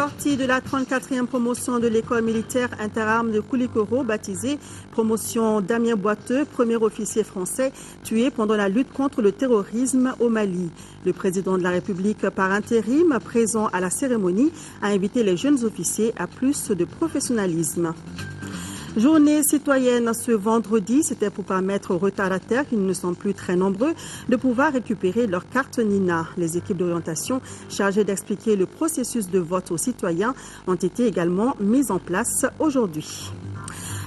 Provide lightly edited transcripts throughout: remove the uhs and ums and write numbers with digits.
sortie de la 34e promotion de l'école militaire interarmes de Koulikoro, baptisée promotion Damien Boiteux, premier officier français tué pendant la lutte contre le terrorisme au Mali. Le président de la République par intérim, présent à la cérémonie, a invité les jeunes officiers à plus de professionnalisme. Journée citoyenne ce vendredi, c'était pour permettre aux retardataires, qui ne sont plus très nombreux, de pouvoir récupérer leur carte Nina. Les équipes d'orientation chargées d'expliquer le processus de vote aux citoyens ont été également mises en place aujourd'hui.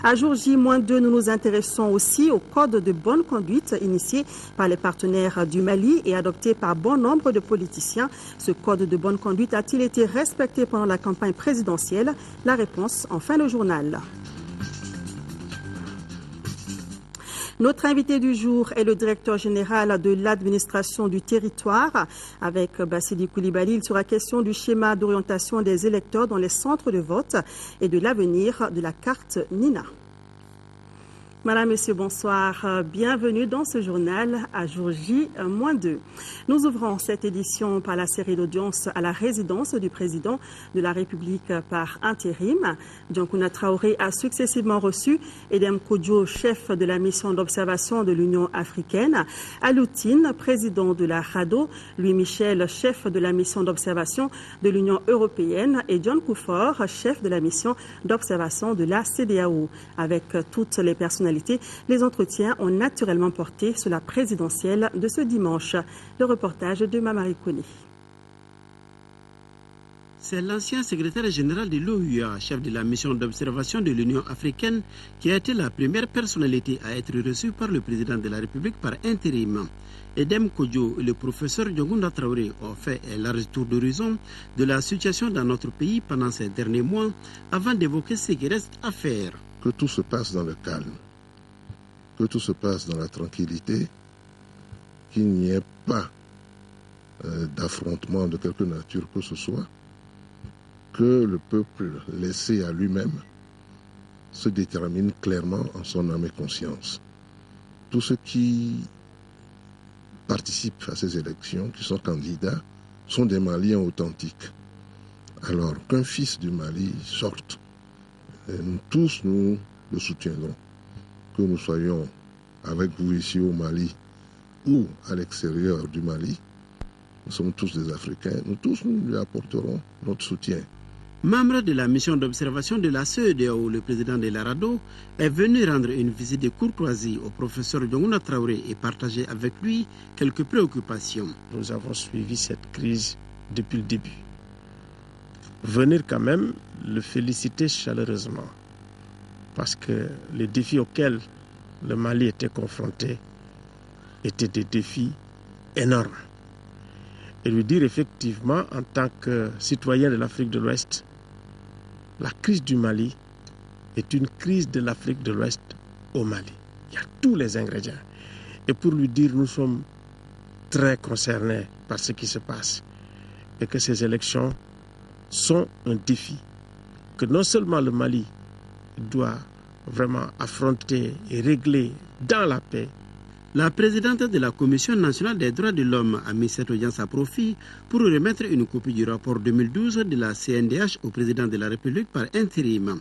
À jour J-2, nous nous intéressons aussi au code de bonne conduite initié par les partenaires du Mali et adopté par bon nombre de politiciens. Ce code de bonne conduite a-t-il été respecté pendant la campagne présidentielle? La réponse en fin de journal. Notre invité du jour est le directeur général de l'administration du territoire. Avec Bassili Koulibaly, il sera question du schéma d'orientation des électeurs dans les centres de vote et de l'avenir de la carte Nina. Madame, Monsieur, bonsoir. Bienvenue dans ce journal à jour J-2. Nous ouvrons cette édition par la série d'audience à la résidence du président de la République par intérim. Diankouna Traoré a successivement reçu Edem Kodjo, chef de la mission d'observation de l'Union africaine, Aloutine, président de la RADO, Louis Michel, chef de la mission d'observation de l'Union européenne et John Koufor, chef de la mission d'observation de la CEDEAO. Avec toutes les personnalités, les entretiens ont naturellement porté sur la présidentielle de ce dimanche. Le reportage de Mamari Kone. C'est l'ancien secrétaire général de l'OUA, chef de la mission d'observation de l'Union africaine, qui a été la première personnalité à être reçue par le président de la République par intérim. Edem Kodjo et le professeur Diankouna Traoré ont fait un large tour d'horizon de la situation dans notre pays pendant ces derniers mois, avant d'évoquer ce qui reste à faire. Que tout se passe dans le calme, que tout se passe dans la tranquillité, qu'il n'y ait pas d'affrontement de quelque nature que ce soit, que le peuple laissé à lui-même se détermine clairement en son âme et conscience. Tous ceux qui participent à ces élections, qui sont candidats, sont des Maliens authentiques. Alors qu'un fils du Mali sorte, nous tous nous le soutiendrons. Que nous soyons avec vous ici au Mali ou à l'extérieur du Mali, nous sommes tous des Africains, nous tous nous lui apporterons notre soutien. Membre de la mission d'observation de la CEDEAO, le président de la RADO est venu rendre une visite de courtoisie au professeur Diankouna Traoré et partager avec lui quelques préoccupations. Nous avons suivi cette crise depuis le début. Venir quand même le féliciter chaleureusement, parce que les défis auxquels le Mali était confronté étaient des défis énormes. Et lui dire effectivement, en tant que citoyen de l'Afrique de l'Ouest, la crise du Mali est une crise de l'Afrique de l'Ouest au Mali. Il y a tous les ingrédients. Et pour lui dire, nous sommes très concernés par ce qui se passe et que ces élections sont un défi que non seulement le Mali doit vraiment affronter et régler dans la paix. La présidente de la Commission nationale des droits de l'homme a mis cette audience à profit pour remettre une copie du rapport 2012 de la CNDH au président de la République par intérim.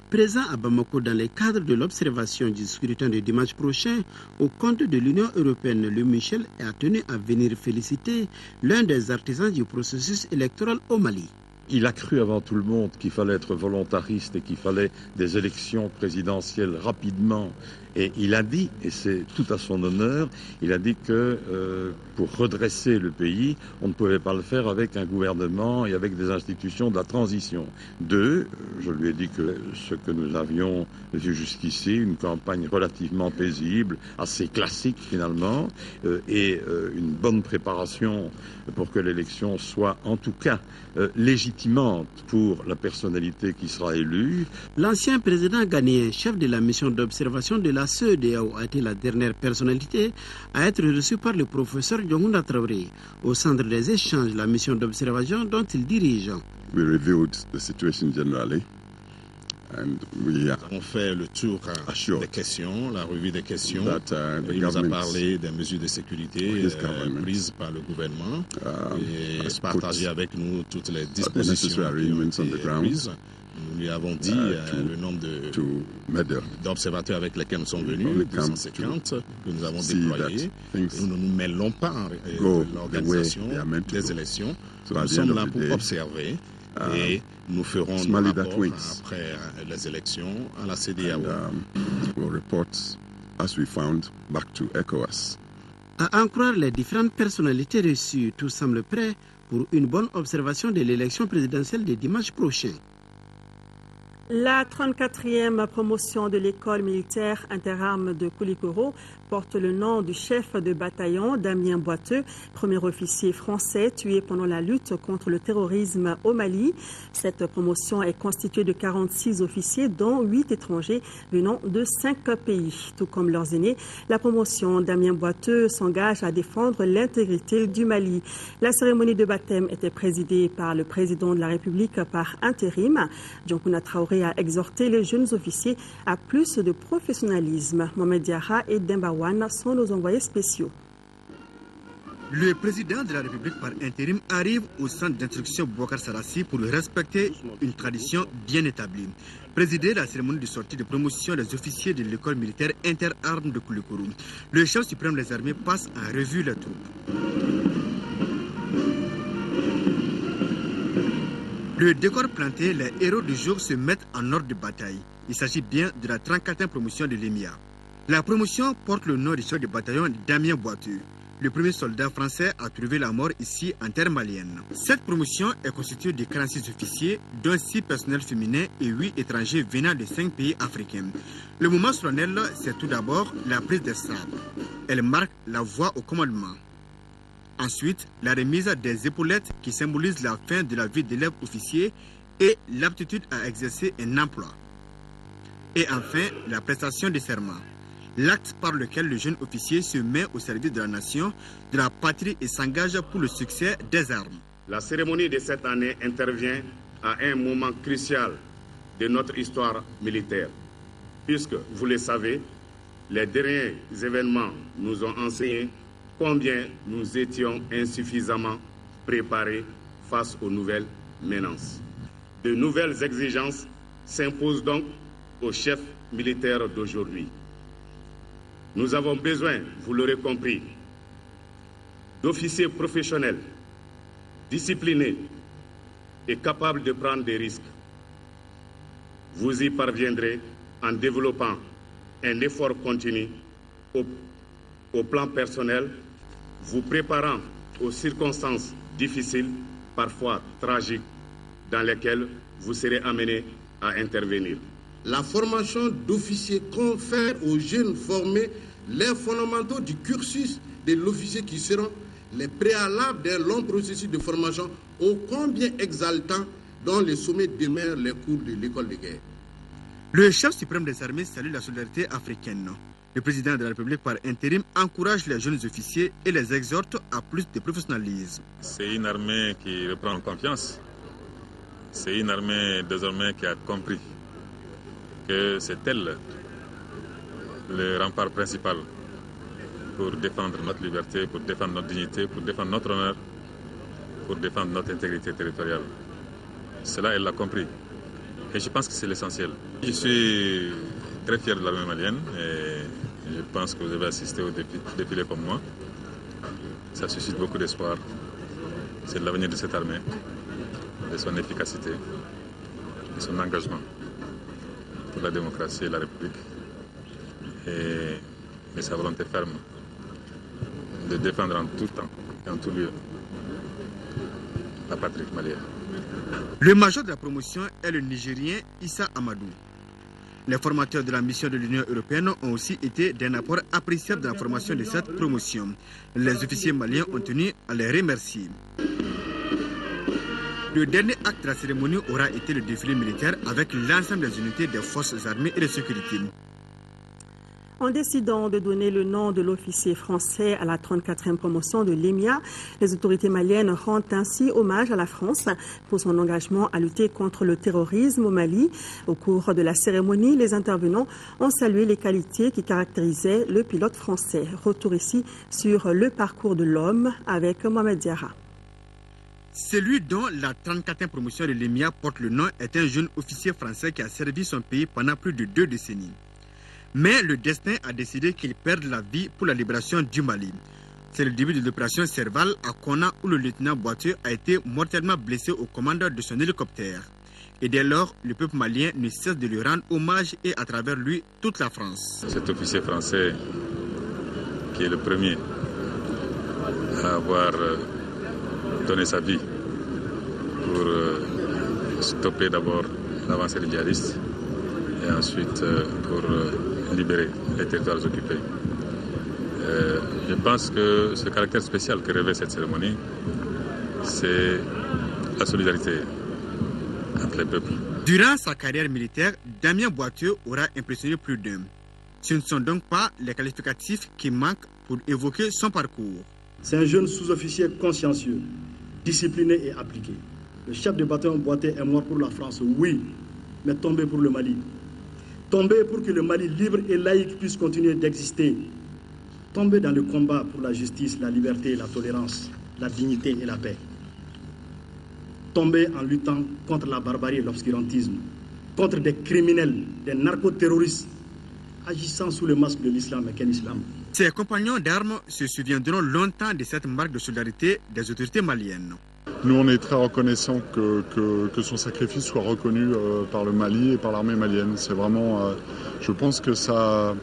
Présent à Bamako dans le cadre de l'observation du scrutin de dimanche prochain, au compte de l'Union européenne, Louis Michel a tenu à venir féliciter l'un des artisans du processus électoral au Mali. Il a cru avant tout le monde qu'il fallait être volontariste et qu'il fallait des élections présidentielles rapidement. Et il a dit, et c'est tout à son honneur, il a dit que pour redresser le pays, on ne pouvait pas le faire avec un gouvernement et avec des institutions de la transition. Je lui ai dit que ce que nous avions vu jusqu'ici, une campagne relativement paisible, assez classique finalement, et une bonne préparation pour que l'élection soit en tout cas légitimante pour la personnalité qui sera élue. L'ancien président ghanéen, chef de la mission d'observation de la CEDEAO, a été la dernière personnalité à être reçue par le professeur Diankouna Traoré au centre des échanges de la mission d'observation dont il dirige. We reviewed the situation generally Nous avons fait le tour des questions, la revue des questions. Il nous a parlé des mesures de sécurité prises par le gouvernement et partagé avec nous toutes les dispositions qui ont été prises. Nous lui avons dit le nombre d'observateurs avec lesquels nous sommes venus, 250, que nous avons déployés. Nous ne nous mêlons pas en l'organisation des élections. Nous sommes là pour observer et nous ferons nos rapports après les élections à la CEDEAO. À en croire les différentes personnalités reçues, tout semble prêt pour une bonne observation de l'élection présidentielle de dimanche prochain. La 34e promotion de l'école militaire interarmes de Koulikoro porte le nom du chef de bataillon Damien Boiteux, premier officier français tué pendant la lutte contre le terrorisme au Mali. Cette promotion est constituée de 46 officiers, dont 8 étrangers venant de 5 pays. Tout comme leurs aînés, la promotion Damien Boiteux s'engage à défendre l'intégrité du Mali. La cérémonie de baptême était présidée par le président de la République par intérim. Dioncouna Traoré a exhorté les jeunes officiers à plus de professionnalisme. Mohamed Diarra et Dembawana sont nos envoyés spéciaux. Le président de la République par intérim arrive au centre d'instruction Boubacar Sarassi pour respecter une tradition bien établie. Présider la cérémonie de sortie de promotion des officiers de l'école militaire interarmes de Koulikoro. Le chef suprême des armées passe en revue les troupes. Le décor planté, les héros du jour se mettent en ordre de bataille. Il s'agit bien de la 34e promotion de l'EMIA. La promotion porte le nom du chef de bataillon Damien Boiteux. Le premier soldat français a trouvé la mort ici en terre malienne. Cette promotion est constituée de 46 officiers, dont 6 personnels féminins et 8 étrangers venant de 5 pays africains. Le moment solennel, c'est tout d'abord la prise des sabres. Elle marque la voie au commandement. Ensuite, la remise des épaulettes qui symbolisent la fin de la vie d'élève officier et l'aptitude à exercer un emploi. Et enfin, la prestation de serment. L'acte par lequel le jeune officier se met au service de la nation, de la patrie et s'engage pour le succès des armes. La cérémonie de cette année intervient à un moment crucial de notre histoire militaire, puisque, vous le savez, les derniers événements nous ont enseigné combien nous étions insuffisamment préparés face aux nouvelles menaces. De nouvelles exigences s'imposent donc aux chefs militaires d'aujourd'hui. Nous avons besoin, vous l'aurez compris, d'officiers professionnels, disciplinés et capables de prendre des risques. Vous y parviendrez en développant un effort continu au plan personnel, vous préparant aux circonstances difficiles, parfois tragiques, dans lesquelles vous serez amenés à intervenir. La formation d'officiers confère aux jeunes formés les fondamentaux du cursus de l'officier qui seront les préalables d'un long processus de formation ô combien exaltant dont les sommets demeurent les cours de l'école de guerre. Le chef suprême des armées salue la solidarité africaine. Le président de la République par intérim encourage les jeunes officiers et les exhorte à plus de professionnalisme. C'est une armée qui reprend confiance. C'est une armée désormais qui a compris que c'est elle le rempart principal pour défendre notre liberté, pour défendre notre dignité, pour défendre notre honneur, pour défendre notre intégrité territoriale. Cela, elle l'a compris. Et je pense que c'est l'essentiel. Je suis très fier de l'armée malienne et je pense que vous avez assisté au défilé comme moi. Ça suscite beaucoup d'espoir. C'est l'avenir de cette armée, de son efficacité, de son engagement pour la démocratie et la République et de sa volonté ferme de défendre en tout temps et en tout lieu la patrie malienne. Le major de la promotion est le Nigérien Issa Amadou. Les formateurs de la mission de l'Union européenne ont aussi été d'un apport appréciable dans la formation de cette promotion. Les officiers maliens ont tenu à les remercier. Le dernier acte de la cérémonie aura été le défilé militaire avec l'ensemble des unités des forces armées et de sécurité. En décidant de donner le nom de l'officier français à la 34e promotion de l'EMIA, les autorités maliennes rendent ainsi hommage à la France pour son engagement à lutter contre le terrorisme au Mali. Au cours de la cérémonie, les intervenants ont salué les qualités qui caractérisaient le pilote français. Retour ici sur le parcours de l'homme avec Mohamed Diarra. Celui dont la 34e promotion de l'EMIA porte le nom est un jeune officier français qui a servi son pays pendant plus de 2 décennies. Mais le destin a décidé qu'il perde la vie pour la libération du Mali. C'est le début de l'opération Serval à Konna où le lieutenant Boiteux a été mortellement blessé au commandeur de son hélicoptère. Et dès lors, le peuple malien ne cesse de lui rendre hommage et à travers lui, toute la France. Cet officier français qui est le premier à avoir donné sa vie pour stopper d'abord l'avancée des djihadistes et ensuite pour libérer les territoires occupés. Je pense que ce caractère spécial que revêt cette cérémonie, c'est la solidarité entre les peuples. Durant sa carrière militaire, Damien Boiteux aura impressionné plus d'un. Ce ne sont donc pas les qualificatifs qui manquent pour évoquer son parcours. C'est un jeune sous-officier consciencieux, discipliné et appliqué. Le chef de bataillon Boiteux est mort pour la France, oui, mais tombé pour le Mali. Tombé pour que le Mali libre et laïque puisse continuer d'exister. Tombé dans le combat pour la justice, la liberté, la tolérance, la dignité et la paix. Tombé en luttant contre la barbarie et l'obscurantisme, contre des criminels, des narcoterroristes, agissant sous le masque de l'islam. Et quel islam? Ses compagnons d'armes se souviendront longtemps de cette marque de solidarité des autorités maliennes. Nous, on est très reconnaissants que son sacrifice soit reconnu par le Mali et par l'armée malienne. C'est vraiment, je pense que ça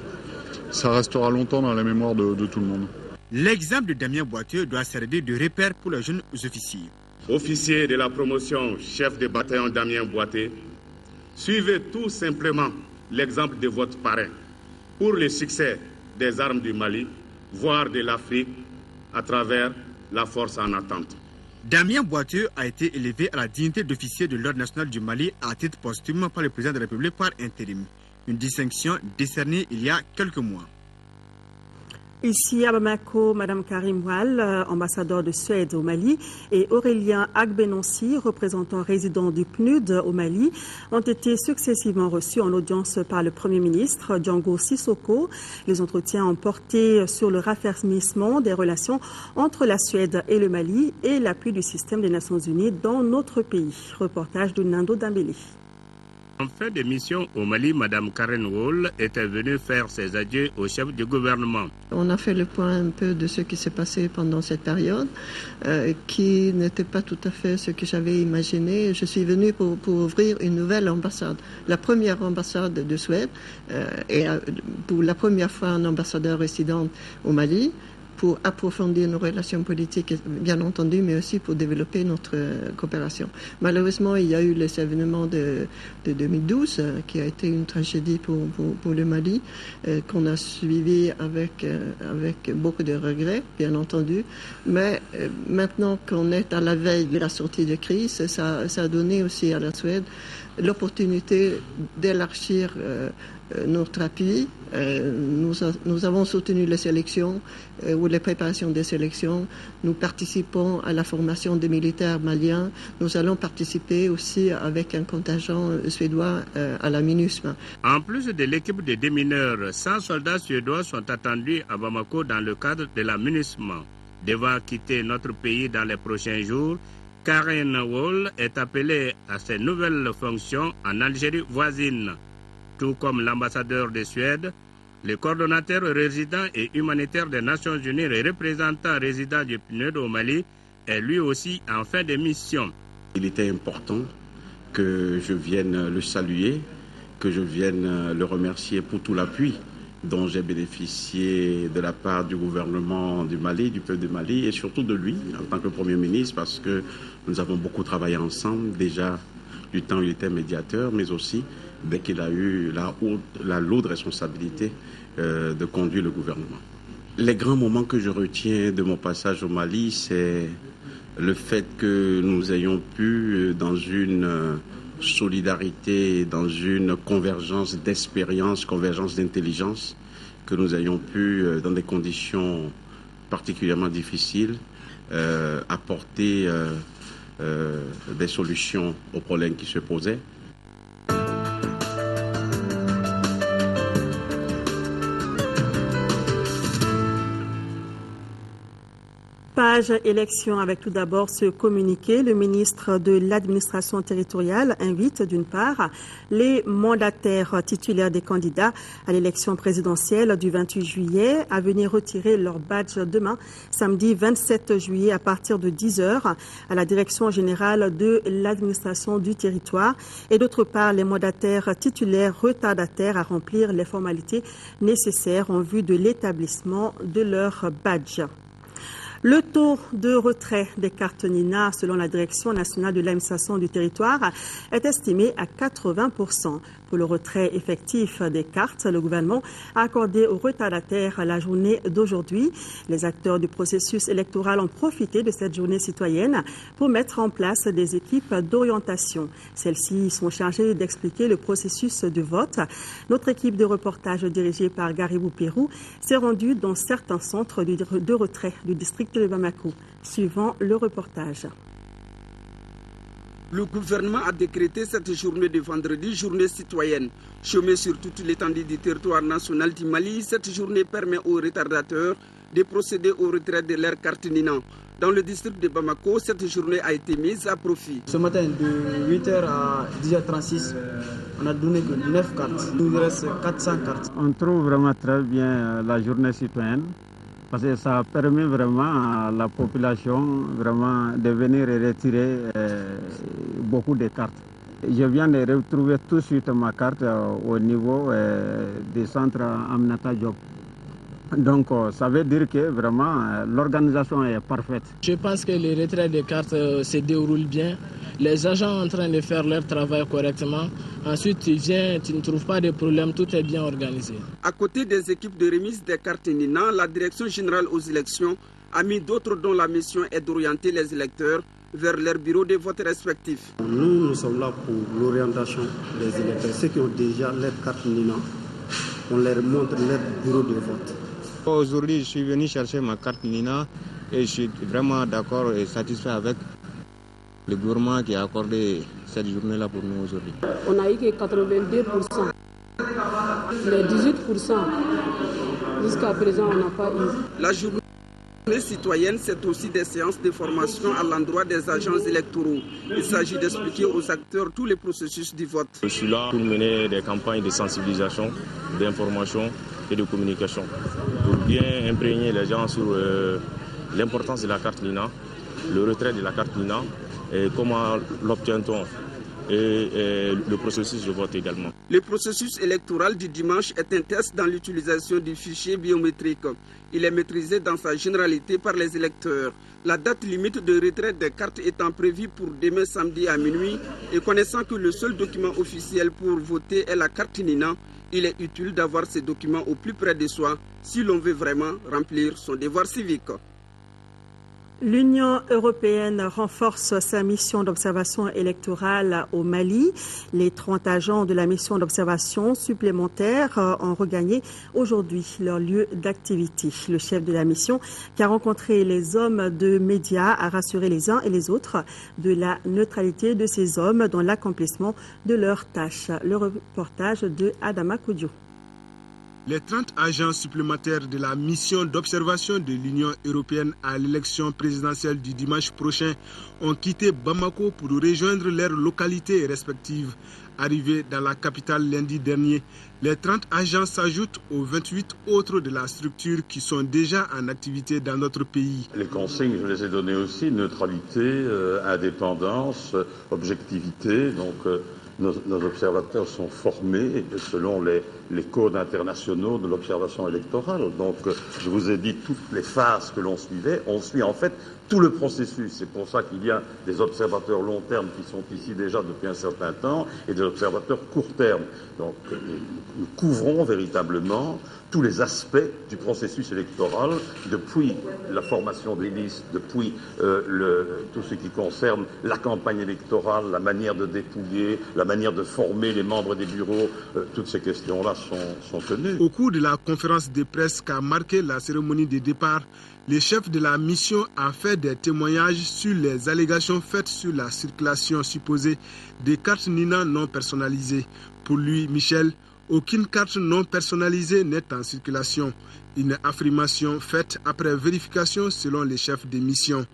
restera longtemps dans la mémoire de tout le monde. L'exemple de Damien Boiteux doit servir de repère pour les jeunes officiers. Officier de la promotion, chef de bataillon Damien Boiteux, suivez tout simplement l'exemple de votre parrain pour le succès des armes du Mali, voire de l'Afrique, à travers la force en attente. Damien Boiteux a été élevé à la dignité d'officier de l'Ordre national du Mali à titre posthume par le président de la République par intérim. Une distinction décernée il y a quelques mois. Ici à Bamako, Mme Karim Wall, ambassadeur de Suède au Mali, et Aurélien Agbenonsi, représentant résident du PNUD au Mali, ont été successivement reçus en audience par le Premier ministre Django Sissoko. Les entretiens ont porté sur le raffermissement des relations entre la Suède et le Mali et l'appui du système des Nations Unies dans notre pays. Reportage de Nando Dambélé. En fin de mission au Mali, Mme Karen Wall était venue faire ses adieux au chef du gouvernement. On a fait le point un peu de ce qui s'est passé pendant cette période, qui n'était pas tout à fait ce que j'avais imaginé. Je suis venue pour ouvrir une nouvelle ambassade, la première ambassade de Suède, et pour la première fois un ambassadeur résident au Mali, pour approfondir nos relations politiques, bien entendu, mais aussi pour développer notre coopération. Malheureusement, il y a eu les événements de 2012, qui a été une tragédie pour le Mali, qu'on a suivi avec beaucoup de regrets, bien entendu. Mais maintenant qu'on est à la veille de la sortie de crise, ça a donné aussi à la Suède l'opportunité d'élargir notre appui. Nous avons soutenu les élections ou les préparations des élections. Nous participons à la formation des militaires maliens. Nous allons participer aussi avec un contingent suédois à la MINUSMA. En plus de l'équipe de démineurs, 100 soldats suédois sont attendus à Bamako dans le cadre de la MINUSMA. Devant quitter notre pays dans les prochains jours, Karen Wall est appelée à ses nouvelles fonctions en Algérie voisine. Tout comme l'ambassadeur de Suède, le coordonnateur résident et humanitaire des Nations Unies et représentant résident du PNUD au Mali est lui aussi en fin de mission. Il était important que je vienne le saluer, que je vienne le remercier pour tout l'appui dont j'ai bénéficié de la part du gouvernement du Mali, du peuple du Mali et surtout de lui en tant que Premier ministre parce que nous avons beaucoup travaillé ensemble déjà du temps où il était médiateur mais aussi dès qu'il a eu la lourde responsabilité de conduire le gouvernement. Les grands moments que je retiens de mon passage au Mali, c'est le fait que nous ayons pu, dans une solidarité, dans une convergence d'expérience, convergence d'intelligence, que nous ayons pu, dans des conditions particulièrement difficiles, apporter des solutions aux problèmes qui se posaient. Page élection avec tout d'abord ce communiqué. Le ministre de l'administration territoriale invite d'une part les mandataires titulaires des candidats à l'élection présidentielle du 28 juillet à venir retirer leur badge demain, samedi 27 juillet à partir de 10h à la direction générale de l'administration du territoire et d'autre part les mandataires titulaires retardataires à remplir les formalités nécessaires en vue de l'établissement de leur badge. Le taux de retrait des cartes NINA, selon la Direction nationale de l'administration du territoire, est estimé à 80%. Pour le retrait effectif des cartes, le gouvernement a accordé aux retardataires la journée d'aujourd'hui. Les acteurs du processus électoral ont profité de cette journée citoyenne pour mettre en place des équipes d'orientation. Celles-ci sont chargées d'expliquer le processus de vote. Notre équipe de reportage dirigée par Garibou Pérou s'est rendue dans certains centres de retrait du district de Bamako. Suivant le reportage. Le gouvernement a décrété cette journée de vendredi, journée citoyenne. Chômée sur toute l'étendue du territoire national du Mali, cette journée permet aux retardateurs de procéder au retrait de leur carte NINA. Dans le district de Bamako, cette journée a été mise à profit. Ce matin, de 8h à 10h36, on a donné que 9 cartes. Il nous reste 400 cartes. On trouve vraiment très bien la journée citoyenne, parce que ça permet vraiment à la population vraiment de venir et retirer beaucoup de cartes. Je viens de retrouver tout de suite ma carte au niveau du centre Aminata Diop. Donc ça veut dire que vraiment l'organisation est parfaite. Je pense que le retrait des cartes se déroule bien. Les agents sont en train de faire leur travail correctement. Ensuite, tu viens, tu ne trouves pas de problème, tout est bien organisé. À côté des équipes de remise des cartes NINA, la Direction générale aux élections a mis d'autres dont la mission est d'orienter les électeurs vers leur bureau de vote respectifs. Nous sommes là pour l'orientation des électeurs. Ceux qui ont déjà leur carte NINA, on leur montre leur bureau de vote. Aujourd'hui, je suis venu chercher ma carte NINA et je suis vraiment d'accord et satisfait avec le gouvernement qui a accordé cette journée-là pour nous aujourd'hui. On n'a eu que 82%. Les 18%, jusqu'à présent, on n'a pas eu. La journée citoyenne, c'est aussi des séances de formation à l'endroit des agents électoraux. Il s'agit d'expliquer aux acteurs tous les processus du vote. Je suis là pour mener des campagnes de sensibilisation, d'information et de communication, pour bien imprégner les gens sur l'importance de la carte NINA, le retrait de la carte NINA, et comment l'obtient-on et le processus de vote également. Le processus électoral du dimanche est un test dans l'utilisation du fichier biométrique. Il est maîtrisé dans sa généralité par les électeurs. La date limite de retrait des cartes étant prévue pour demain samedi à minuit et connaissant que le seul document officiel pour voter est la carte NINA, il est utile d'avoir ces documents au plus près de soi si l'on veut vraiment remplir son devoir civique. L'Union européenne renforce sa mission d'observation électorale au Mali. Les 30 agents de la mission d'observation supplémentaire ont regagné aujourd'hui leur lieu d'activité. Le chef de la mission, qui a rencontré les hommes de médias, a rassuré les uns et les autres de la neutralité de ces hommes dans l'accomplissement de leurs tâches. Le reportage de Adama Koudio. Les 30 agents supplémentaires de la mission d'observation de l'Union européenne à l'élection présidentielle du dimanche prochain ont quitté Bamako pour rejoindre leurs localités respectives. Arrivés dans la capitale lundi dernier, les 30 agents s'ajoutent aux 28 autres de la structure qui sont déjà en activité dans notre pays. Les consignes, je les ai données aussi, neutralité, indépendance, objectivité. Donc, nos observateurs sont formés selon les codes internationaux de l'observation électorale. Donc, je vous ai dit toutes les phases que l'on suivait. On suit en fait tout le processus. C'est pour ça qu'il y a des observateurs long terme qui sont ici déjà depuis un certain temps et des observateurs court terme. Donc, nous couvrons véritablement tous les aspects du processus électoral, depuis la formation des listes, depuis tout ce qui concerne la campagne électorale, la manière de dépouiller, la manière de former les membres des bureaux, toutes ces questions-là sont tenues. Au cours de la conférence de presse qu'a marqué la cérémonie de départ, le chef de la mission a fait des témoignages sur les allégations faites sur la circulation supposée des cartes Nina non personnalisées. Pour lui, Michel, aucune carte non personnalisée n'est en circulation. Une affirmation faite après vérification selon les chefs de mission.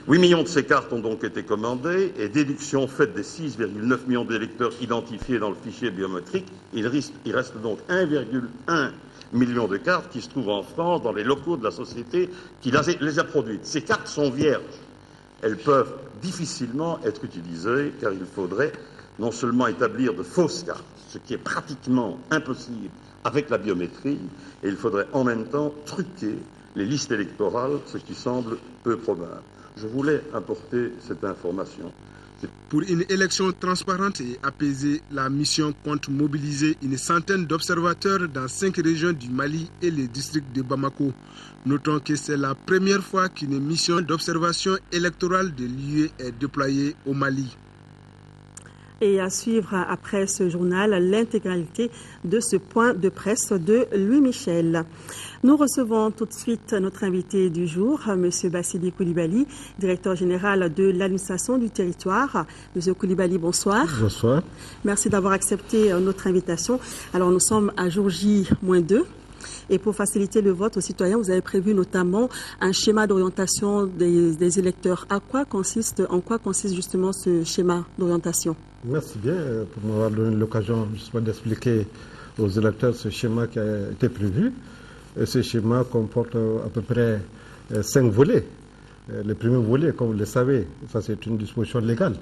8 millions de ces cartes ont donc été commandées et déduction faite des 6,9 millions d'électeurs identifiés dans le fichier biométrique. Il reste donc 1,1 million de cartes qui se trouvent en France dans les locaux de la société qui les a produites. Ces cartes sont vierges. Elles peuvent difficilement être utilisées car il faudrait non seulement établir de fausses cartes, ce qui est pratiquement impossible avec la biométrie, et il faudrait en même temps truquer les listes électorales, ce qui semble peu probable. Je voulais apporter cette information. Pour une élection transparente et apaisée, la mission compte mobiliser une centaine d'observateurs dans 5 régions du Mali et les districts de Bamako. Notons que c'est la première fois qu'une mission d'observation électorale de l'UE est déployée au Mali. Et à suivre après ce journal l'intégralité de ce point de presse de Louis Michel. Nous recevons tout de suite notre invité du jour, M. Bassili Coulibaly, directeur général de l'administration du territoire. M. Coulibaly, bonsoir. Bonsoir. Merci d'avoir accepté notre invitation. Alors nous sommes à jour J-2. Et pour faciliter le vote aux citoyens, vous avez prévu notamment un schéma d'orientation des électeurs. En quoi consiste justement ce schéma d'orientation? Merci bien pour m'avoir donné l'occasion justement d'expliquer aux électeurs ce schéma qui a été prévu. Et ce schéma comporte à peu près 5 volets. Le premier volet, comme vous le savez, ça c'est une disposition légale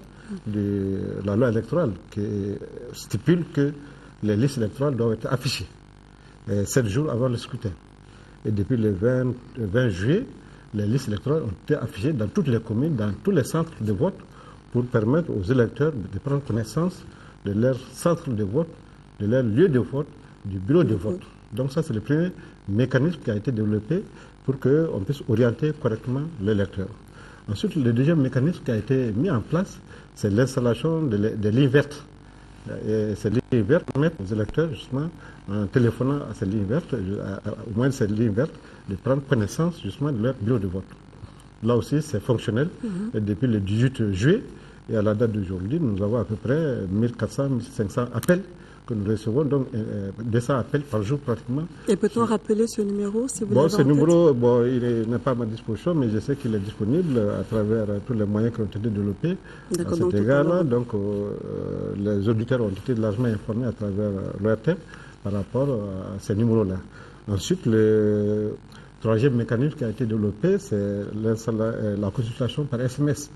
de la loi électorale qui stipule que les listes électorales doivent être affichées 7 jours avant le scrutin. Et depuis le 20 juillet, les listes électorales ont été affichées dans toutes les communes, dans tous les centres de vote, pour permettre aux électeurs de prendre connaissance de leur centre de vote, de leur lieu de vote, du bureau de vote. Donc ça, c'est le premier mécanisme qui a été développé pour qu'on puisse orienter correctement l'électeur. Ensuite, le deuxième mécanisme qui a été mis en place, c'est l'installation des lignes vertes. Et ces lignes vertes permettent aux électeurs, justement, en téléphonant à ces lignes vertes, au moins ces lignes vertes, de prendre connaissance, justement, de leur bureau de vote. Là aussi, c'est fonctionnel. Et depuis le 18 juillet, et à la date d'aujourd'hui, nous avons à peu près 1400-1500 appels que nous recevons, donc 200 appels par jour pratiquement. Et peut-on rappeler ce numéro si vous l'avez en tête? Ce numéro, il n'est pas à ma disposition, mais je sais qu'il est disponible à travers tous les moyens qui ont été développés à cet égard-là. Donc, les auditeurs ont été largement informés à travers l'ORTM par rapport à ces numéros-là. Ensuite, le troisième mécanisme qui a été développé, c'est la consultation par SMS.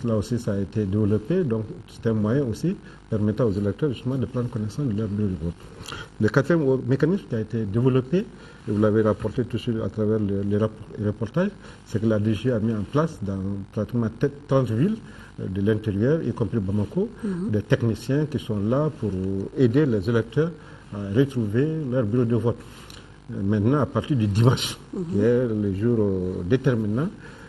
Là aussi, ça a été développé, donc c'est un moyen aussi permettant aux électeurs justement de prendre connaissance de leur bureau de vote. Le quatrième mécanisme qui a été développé, et vous l'avez rapporté tout de suite à travers les reportages, c'est que la DG a mis en place dans pratiquement 30 villes de l'intérieur, y compris Bamako, des techniciens qui sont là pour aider les électeurs à retrouver leur bureau de vote. Maintenant, à partir du dimanche, qui est le jour déterminant,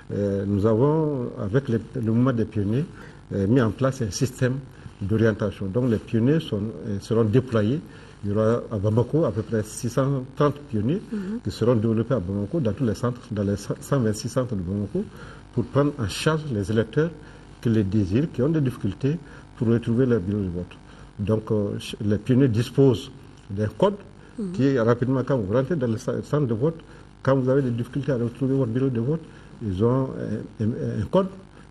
nous avons, avec le mouvement des pionniers, mis en place un système d'orientation. Donc les pionniers seront déployés. Il y aura à Bamako à peu près 630 pionniers qui seront développés à Bamako, dans tous les centres, dans les 126 centres de Bamako, pour prendre en charge les électeurs qui les désirent, qui ont des difficultés pour retrouver leur bureau de vote. Donc les pionniers disposent d'un code qui, rapidement, quand vous rentrez dans le centre de vote, quand vous avez des difficultés à retrouver votre bureau de vote, ils ont un code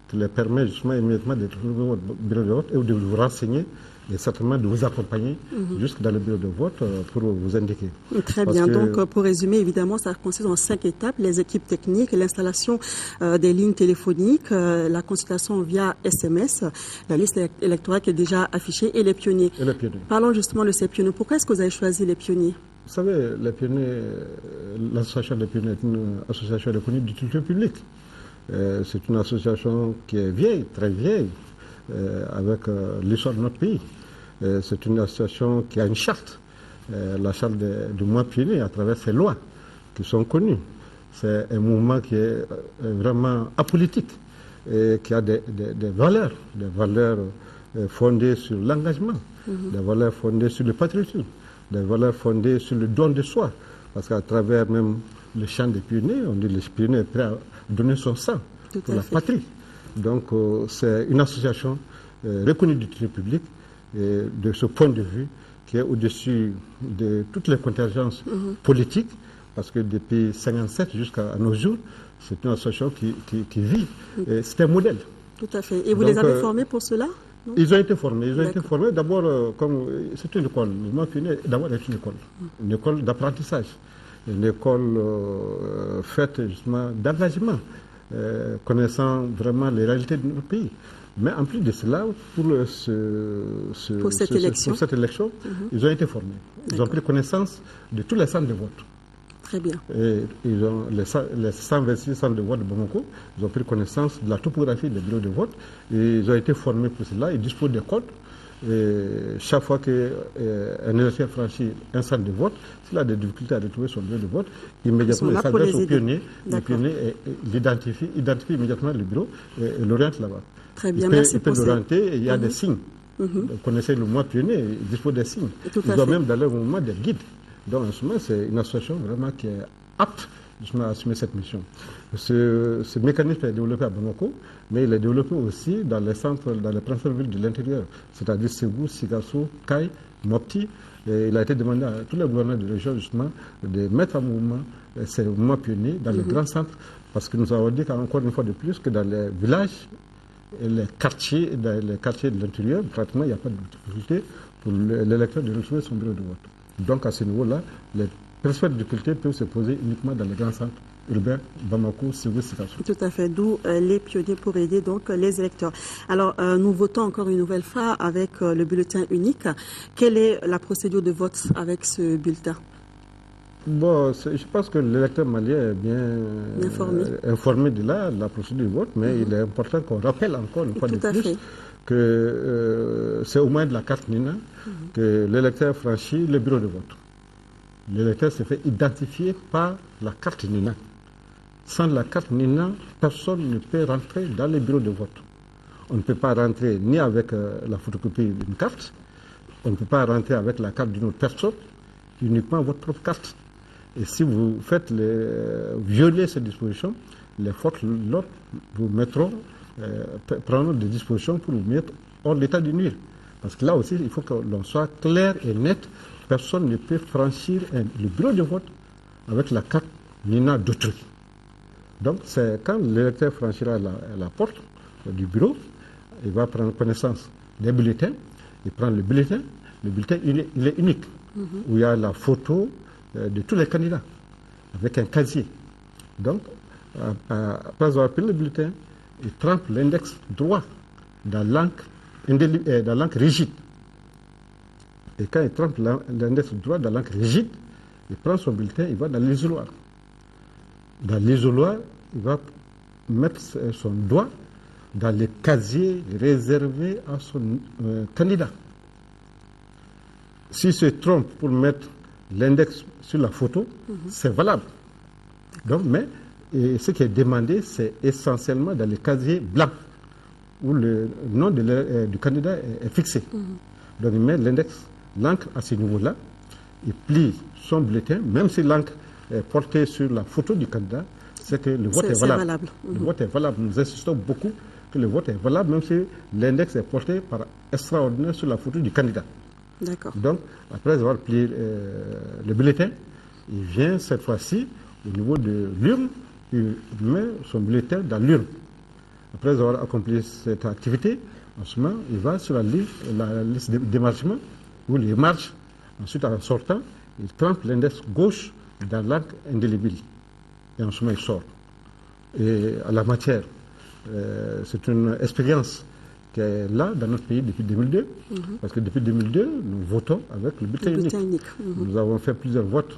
qui leur permet justement immédiatement de trouver votre bureau de vote et de vous renseigner et certainement de vous accompagner jusque dans le bureau de vote pour vous indiquer. Très bien. Donc, pour résumer, évidemment, ça consiste en 5 étapes. Les équipes techniques, l'installation des lignes téléphoniques, la consultation via SMS, la liste électorale qui est déjà affichée et les pionniers. Parlons justement de ces pionniers. Pourquoi est-ce que vous avez choisi les pionniers? Vous savez, les pionniers, l'association des pionniers est une association reconnue d'utilité publique. C'est une association qui est vieille, très vieille, avec l'histoire de notre pays. C'est une association qui a une charte, la charte du mouvement pionnier à travers ses lois qui sont connues. C'est un mouvement qui est vraiment apolitique et qui a des valeurs fondées sur l'engagement, des valeurs fondées sur le patriotisme, des valeurs fondées sur le don de soi. Parce qu'à travers même le chant des pionniers, on dit que les pionniers sont prêts à donner son sang pour la patrie. Donc c'est une association reconnue d'utilité publique et de ce point de vue qui est au-dessus de toutes les contingences politiques, parce que depuis 1957 jusqu'à nos jours, c'est une association qui vit. C'est un modèle. Tout à fait. Et vous les avez formés pour cela? Non? Ils ont été formés. D'abord, comme c'est une école. Le mouvement pionnier, d'abord, c'est une école d'apprentissage, une école faite justement d'engagement, connaissant vraiment les réalités de notre pays. Mais en plus de cela, pour cette élection, ils ont été formés. Ils ont pris connaissance de tous les centres de vote. Très bien. Et ils ont les 126 centres de vote de Bamako, ils ont pris connaissance de la topographie des bureaux de vote. Et ils ont été formés pour cela. Ils disposent des codes. Et chaque fois qu'un électeur franchit un centre de vote, s'il a des difficultés à retrouver son bureau de vote, immédiatement il s'adresse au pionnier. Le pionnier identifie immédiatement le bureau et l'oriente là-bas. Très bien, il peut l'orienter et il y a des signes. Vous connaissez le mouvement pionnier, il dispose des signes. Ils ont même dans leur mouvement des guides. Donc, en ce moment, c'est une association vraiment qui est apte justement à assumer cette mission. Ce mécanisme est développé à Bamako, mais il est développé aussi dans les centres, dans les principales villes de l'intérieur, c'est-à-dire Ségou, Sigassou, Kaï, Mopti. Et il a été demandé à tous les gouverneurs de région justement de mettre en mouvement ces mouvements pionniers dans les grands centres, parce que nous avons dit encore une fois de plus que dans les villages et les quartiers de l'intérieur, pratiquement il n'y a pas de difficulté pour l'électeur de retrouver son bureau de vote. Donc à ce niveau-là, les principales difficultés peuvent se poser uniquement dans les grands centres urbains, Bamako, Ségou, Sigassou. Tout à fait, d'où les pionniers pour aider donc les électeurs. Alors nous votons encore une nouvelle fois avec le bulletin unique. Quelle est la procédure de vote avec ce bulletin? Bon, je pense que l'électeur malien est bien informé de la procédure de vote, mais il est important qu'on rappelle encore une fois de plus que c'est au moins de la carte NINA que l'électeur franchit le bureau de vote. L'électeur se fait identifier par la carte NINA. Sans la carte NINA, personne ne peut rentrer dans les bureaux de vote. On ne peut pas rentrer ni avec la photocopie d'une carte, on ne peut pas rentrer avec la carte d'une autre personne, uniquement votre propre carte. Et si vous faites violer ces dispositions, les forces de l'ordre vous mettront prendre des dispositions pour vous mettre hors d'état de nuire. Parce que là aussi, il faut que l'on soit clair et net. Personne ne peut franchir le bureau de vote avec la carte NINA d'autrui. Donc, c'est quand l'électeur franchira la porte du bureau, il va prendre connaissance des bulletins, il prend le bulletin il est unique, où il y a la photo de tous les candidats, avec un casier. Donc, après avoir pris le bulletin, il trempe l'index droit dans l'encre rigide. Et quand il trempe l'index droit dans l'encre rigide, il prend son bulletin, il va dans l'isoloir. Dans l'isoloir, il va mettre son doigt dans le casier réservé à son candidat. S'il se trompe pour mettre l'index sur la photo, c'est valable. Donc, mais ce qui est demandé, c'est essentiellement dans le casier blanc, où le nom du candidat est fixé. Donc, il met l'encre à ce niveau-là, il plie son bulletin, même si l'encre est portée sur la photo du candidat, c'est que le vote est valable. Le vote est valable. Nous insistons beaucoup que le vote est valable, même si l'index est porté par extraordinaire sur la photo du candidat. D'accord. Donc, après avoir plié le bulletin, il vient cette fois-ci au niveau de l'urne, il met son bulletin dans l'urne. Après avoir accompli cette activité, en ce moment, il va sur la liste d'émargement, où il marche. Ensuite, en sortant, il trempe l'index gauche dans l'encre indélébile. Et en ce moment, il sort. Et à la matière, c'est une expérience qui est là dans notre pays depuis 2002, parce que depuis 2002, nous votons avec le bulletin unique. Nous avons fait plusieurs votes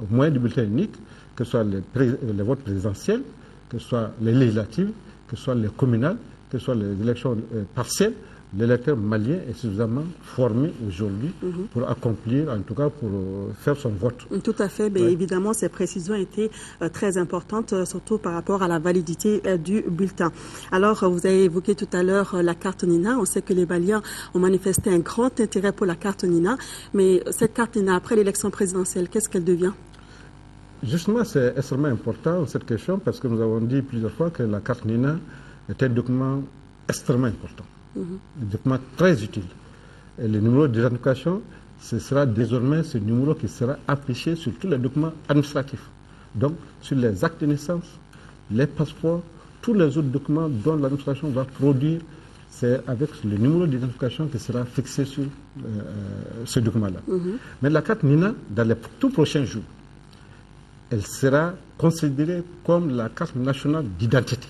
au moyen du bulletin unique, que ce soit les votes présidentiels, que ce soit les législatives, que ce soit les communales, que ce soit les élections partielles. l'électeur malien est suffisamment formé aujourd'hui pour accomplir, en tout cas pour faire son vote. Tout à fait. Mais évidemment, ces précisions étaient très importantes, surtout par rapport à la validité du bulletin. Alors, vous avez évoqué tout à l'heure la carte Nina. On sait que les Maliens ont manifesté un grand intérêt pour la carte Nina. Mais cette carte Nina, après l'élection présidentielle, qu'est-ce qu'elle devient? Justement, c'est extrêmement important cette question parce que nous avons dit plusieurs fois que la carte Nina est un document extrêmement important. Un document très utile. Et le numéro d'identification, ce sera désormais ce numéro qui sera affiché sur tous les documents administratifs. Donc, sur les actes de naissance, les passeports, tous les autres documents dont l'administration va produire, c'est avec le numéro d'identification qui sera fixé sur ce document-là. Mais la carte Nina, dans les tout prochains jours, elle sera considérée comme la carte nationale d'identité.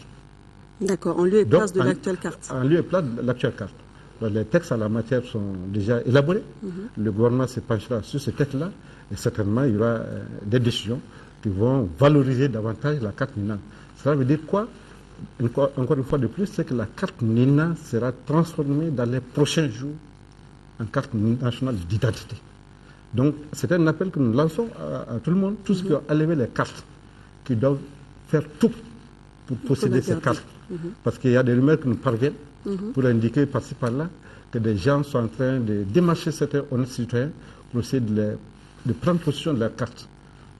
D'accord, en lieu et place de l'actuelle carte. En lieu et place de l'actuelle carte. Donc, les textes en la matière sont déjà élaborés. Le gouvernement se penchera sur ces textes-là et certainement il y aura des décisions qui vont valoriser davantage la carte Nina. Cela veut dire quoi? Encore une fois de plus, c'est que la carte Nina sera transformée dans les prochains jours en carte nationale d'identité. Donc, c'est un appel que nous lançons à tout le monde, tous ceux qui ont enlevé les cartes, qui doivent faire tout pour posséder ces cartes. Parce qu'il y a des rumeurs qui nous parviennent pour indiquer par-ci par-là que des gens sont en train de démarcher certains honnêtes citoyens pour essayer de prendre possession de leur carte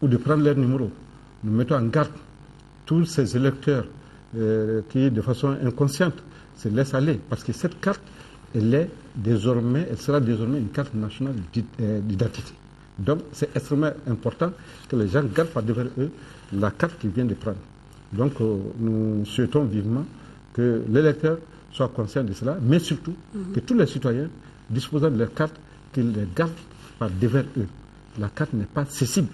ou de prendre leur numéro. Nous mettons en garde tous ces électeurs qui, de façon inconsciente, se laissent aller. Parce que cette carte, elle sera désormais une carte nationale d'identité. Donc, c'est extrêmement important que les gens gardent par devant eux la carte qu'ils viennent de prendre. Donc, nous souhaitons vivement que l'électeur soit conscient de cela, mais surtout que tous les citoyens disposant de leur carte, qu'ils les gardent par devant eux. La carte n'est pas cessible.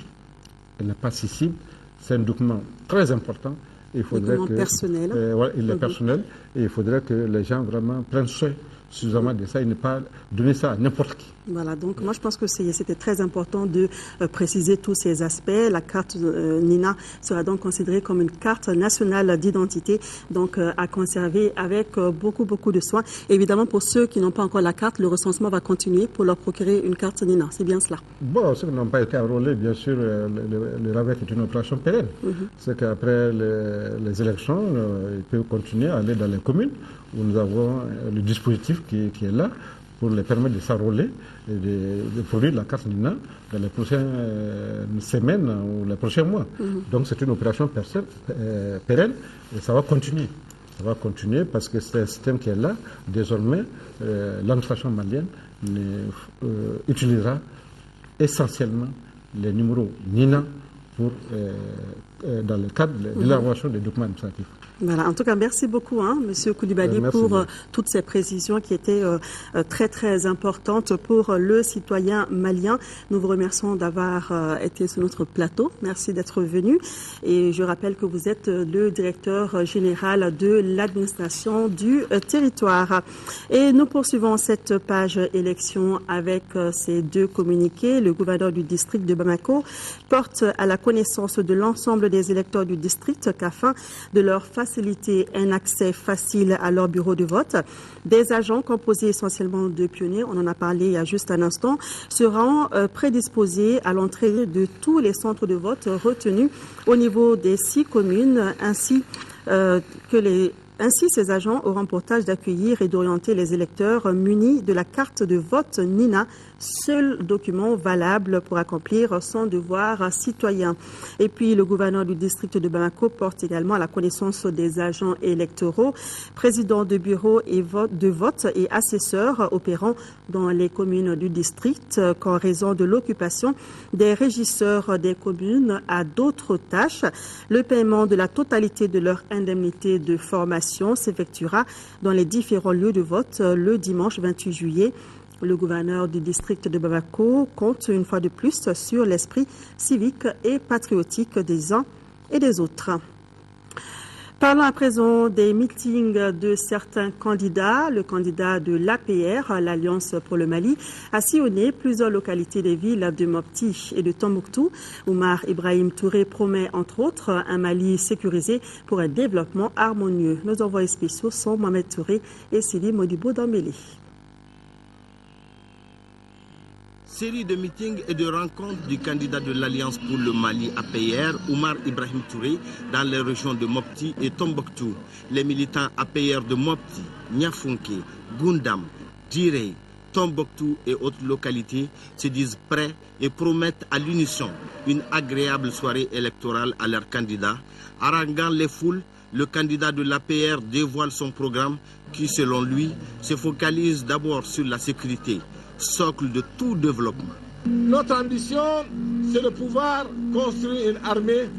Elle n'est pas cessible. C'est un document très important. Il faudrait que, personnel. Il est personnel. Et il faudrait que les gens vraiment prennent soin suffisamment de ça et ne pas donner ça à n'importe qui. Voilà, donc moi je pense que c'était très important de préciser tous ces aspects. La carte Nina sera donc considérée comme une carte nationale d'identité, donc à conserver avec beaucoup de soin. Évidemment, pour ceux qui n'ont pas encore la carte, le recensement va continuer pour leur procurer une carte Nina. C'est bien cela? Bon, ceux qui n'ont pas été enrôlés, bien sûr, le RAVEC est une opération pérenne. C'est qu'après les élections, ils peuvent continuer à aller dans les communes où nous avons le dispositif qui est là pour les permettre de s'enrôler et de produire la carte Nina dans les prochaines semaines ou les prochains mois. Donc c'est une opération pérenne et ça va continuer. Ça va continuer parce que c'est un système qui est là. Désormais, l'administration malienne utilisera essentiellement les numéros Nina dans le cadre de l'élaboration des documents administratifs. Voilà. En tout cas, merci beaucoup, Monsieur Koulibaly, pour toutes ces précisions qui étaient très importantes pour le citoyen malien. Nous vous remercions d'avoir été sur notre plateau. Merci d'être venu. Et je rappelle que vous êtes le directeur général de l'administration du territoire. Et nous poursuivons cette page élection avec ces deux communiqués. Le gouverneur du district de Bamako porte à la connaissance de l'ensemble des électeurs du district qu'afin de leur faciliter un accès facile à leur bureau de vote, des agents composés essentiellement de pionniers, on en a parlé il y a juste un instant, seront prédisposés à l'entrée de tous les centres de vote retenus au niveau des 6 communes, ainsi ces agents auront pour tâche d'accueillir et d'orienter les électeurs munis de la carte de vote Nina, seul document valable pour accomplir son devoir citoyen. Et puis, le gouverneur du district de Bamako porte également à la connaissance des agents électoraux, présidents de bureaux de vote et assesseurs opérant dans les communes du district qu'en raison de l'occupation des régisseurs des communes à d'autres tâches, le paiement de la totalité de leur indemnité de formation s'effectuera dans les différents lieux de vote le dimanche 28 juillet. Le gouverneur du district de Bamako compte une fois de plus sur l'esprit civique et patriotique des uns et des autres. Parlons à présent des meetings de certains candidats. Le candidat de l'APR, l'Alliance pour le Mali, a sillonné plusieurs localités des villes de Mopti et de Tombouctou. Oumar Ibrahim Touré promet entre autres un Mali sécurisé pour un développement harmonieux. Nos envoyés spéciaux sont Mohamed Touré et Sidi Modibo Dambélé. Série de meetings et de rencontres du candidat de l'Alliance pour le Mali APR, Oumar Ibrahim Touré, dans les régions de Mopti et Tombouctou. Les militants APR de Mopti, Niafunke, Gundam, Djiré, Tombouctou et autres localités se disent prêts et promettent à l'unisson une agréable soirée électorale à leur candidat. Haranguant les foules, le candidat de l'APR dévoile son programme qui, selon lui, se focalise d'abord sur la sécurité, socle de tout développement. Notre ambition, c'est de pouvoir construire une armée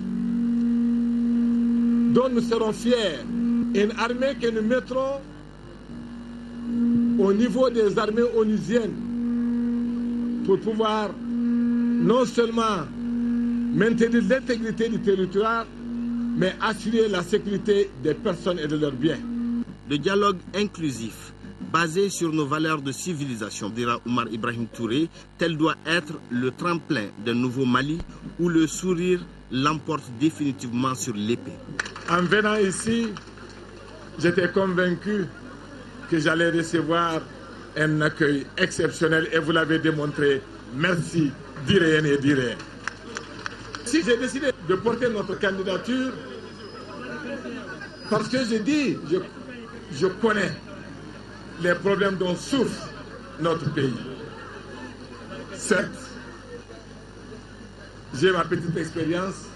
dont nous serons fiers. Une armée que nous mettrons au niveau des armées onusiennes pour pouvoir non seulement maintenir l'intégrité du territoire, mais assurer la sécurité des personnes et de leurs biens. Le dialogue inclusif, basé sur nos valeurs de civilisation, dira Oumar Ibrahim Touré, tel doit être le tremplin d'un nouveau Mali où le sourire l'emporte définitivement sur l'épée. En venant ici, j'étais convaincu que j'allais recevoir un accueil exceptionnel et vous l'avez démontré. Merci, d'Iréen et d'Iréen. Si j'ai décidé de porter notre candidature, parce que je connais les problèmes dont souffre notre pays. Certes, j'ai ma petite expérience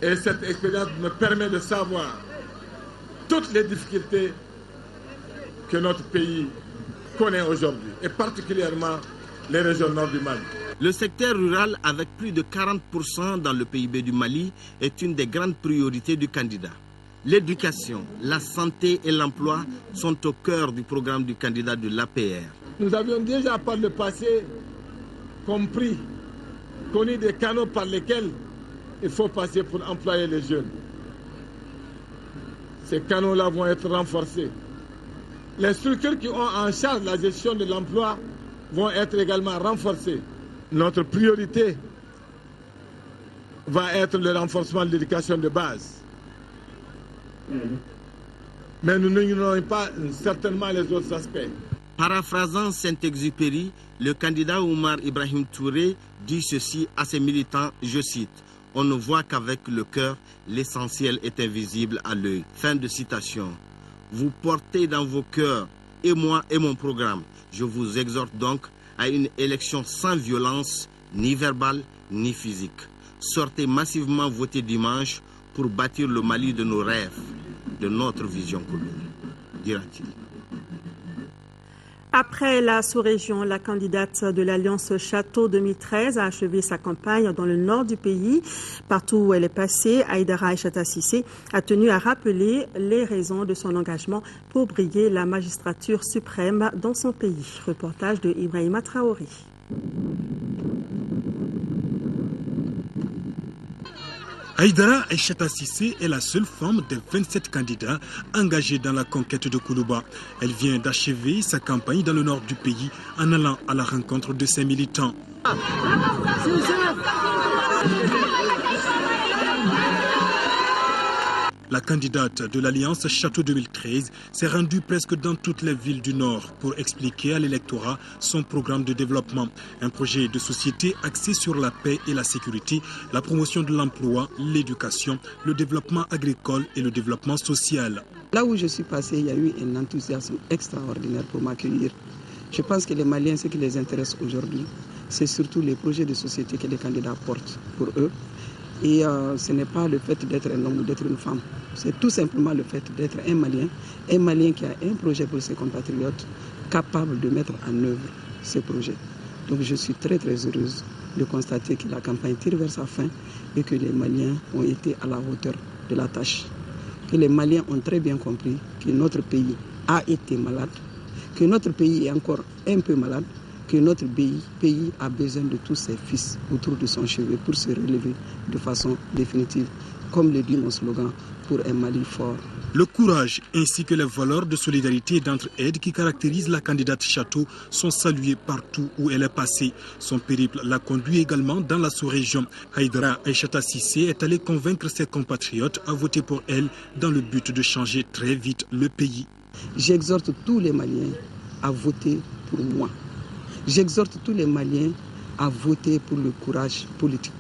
et cette expérience me permet de savoir toutes les difficultés que notre pays connaît aujourd'hui et particulièrement les régions nord du Mali. Le secteur rural, avec plus de 40% dans le PIB du Mali, est une des grandes priorités du candidat. L'éducation, la santé et l'emploi sont au cœur du programme du candidat de l'APR. Nous avions déjà par le passé connu des canaux par lesquels il faut passer pour employer les jeunes. Ces canaux-là vont être renforcés. Les structures qui ont en charge la gestion de l'emploi vont être également renforcées. Notre priorité va être le renforcement de l'éducation de base. Mais nous n'ignorons pas certainement les autres aspects. Paraphrasant Saint-Exupéry, le candidat Oumar Ibrahim Touré dit ceci à ses militants, je cite, « On ne voit qu'avec le cœur, l'essentiel est invisible à l'œil. » Fin de citation. Vous portez dans vos cœurs, et moi et mon programme. Je vous exhorte donc à une élection sans violence, ni verbale, ni physique. Sortez massivement voter dimanche pour bâtir le Mali de nos rêves, de notre vision commune, dira-t-il. Après la sous-région, la candidate de l'Alliance Château 2013 a achevé sa campagne dans le nord du pays. Partout où elle est passée, Aïdara Aïchata Cissé a tenu à rappeler les raisons de son engagement pour briguer la magistrature suprême dans son pays. Reportage de Ibrahima Traoré. Aïdara Aïchata Cissé est la seule femme des 27 candidats engagés dans la conquête de Koulouba. Elle vient d'achever sa campagne dans le nord du pays en allant à la rencontre de ses militants. La candidate de l'Alliance Château 2013 s'est rendue presque dans toutes les villes du Nord pour expliquer à l'électorat son programme de développement. Un projet de société axé sur la paix et la sécurité, la promotion de l'emploi, l'éducation, le développement agricole et le développement social. Là où je suis passé, il y a eu un enthousiasme extraordinaire pour m'accueillir. Je pense que les Maliens, ce qui les intéresse aujourd'hui, c'est surtout les projets de société que les candidats portent pour eux. Et ce n'est pas le fait d'être un homme ou d'être une femme. C'est tout simplement le fait d'être un Malien qui a un projet pour ses compatriotes, capable de mettre en œuvre ces projets. Donc je suis très très heureuse de constater que la campagne tire vers sa fin et que les Maliens ont été à la hauteur de la tâche. Que les Maliens ont très bien compris que notre pays a été malade, que notre pays est encore un peu malade, que notre pays a besoin de tous ses fils autour de son chevet pour se relever de façon définitive. comme le dit mon slogan, pour un Mali fort. Le courage ainsi que les valeurs de solidarité et d'entraide qui caractérisent la candidate Chateau sont salués partout où elle est passée. Son périple l'a conduit également dans la sous-région. Haïdara Aïchata Sissé est allée convaincre ses compatriotes à voter pour elle dans le but de changer très vite le pays. J'exhorte tous les Maliens à voter pour moi. J'exhorte tous les Maliens à voter pour le courage politique.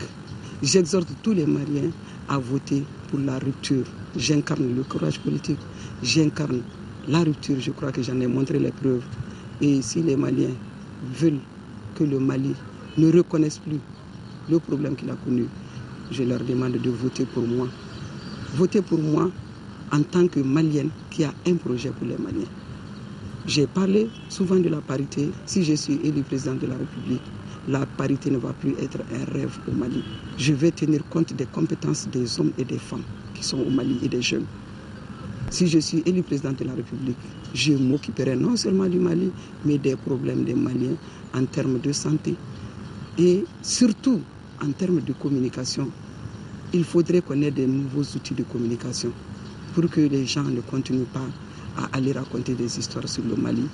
J'exhorte tous les Maliens à voter pour la rupture. J'incarne le courage politique, j'incarne la rupture, je crois que j'en ai montré les preuves. Et si les Maliens veulent que le Mali ne reconnaisse plus le problème qu'il a connu, je leur demande de voter pour moi. Voter pour moi en tant que Malienne qui a un projet pour les Maliens. J'ai parlé souvent de la parité. Si je suis élu président de la République, la parité ne va plus être un rêve au Mali. Je vais tenir compte des compétences des hommes et des femmes qui sont au Mali et des jeunes. Si je suis élu président de la République, je m'occuperai non seulement du Mali, mais des problèmes des Maliens en termes de santé et surtout en termes de communication. Il faudrait qu'on ait des nouveaux outils de communication pour que les gens ne continuent pas à aller raconter des histoires sur le Mali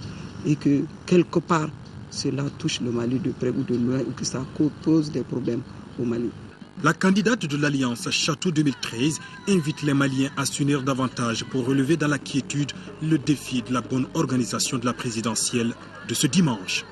et que quelque part cela touche le Mali de près ou de loin ou que ça pose des problèmes au Mali. La candidate de l'Alliance Chateau 2013 invite les Maliens à s'unir davantage pour relever dans la quiétude le défi de la bonne organisation de la présidentielle de ce dimanche.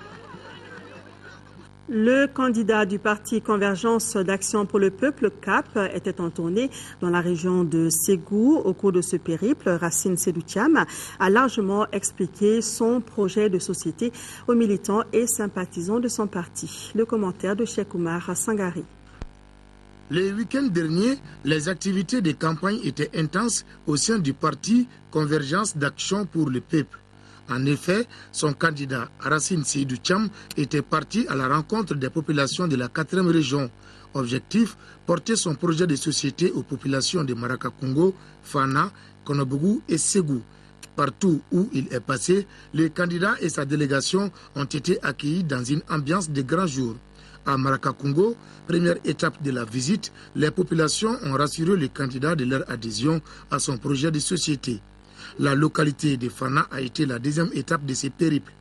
Le candidat du parti Convergence d'Action pour le Peuple, CAP, était en tournée dans la région de Ségou. Au cours de ce périple, Racine Sédou Thiam a largement expliqué son projet de société aux militants et sympathisants de son parti. Le commentaire de Cheikh Oumar Sangari. Le week-end dernier, les activités de campagne étaient intenses au sein du parti Convergence d'Action pour le Peuple. En effet, son candidat Racine Sédou Thiam était parti à la rencontre des populations de la 4e région. Objectif, porter son projet de société aux populations de Marakakungo, Fana, Konobougou et Ségou. Partout où il est passé, le candidat et sa délégation ont été accueillis dans une ambiance de grand jour. À Marakakungo, première étape de la visite, les populations ont rassuré le candidat de leur adhésion à son projet de société. La localité de Fana a été la deuxième étape de ces périples.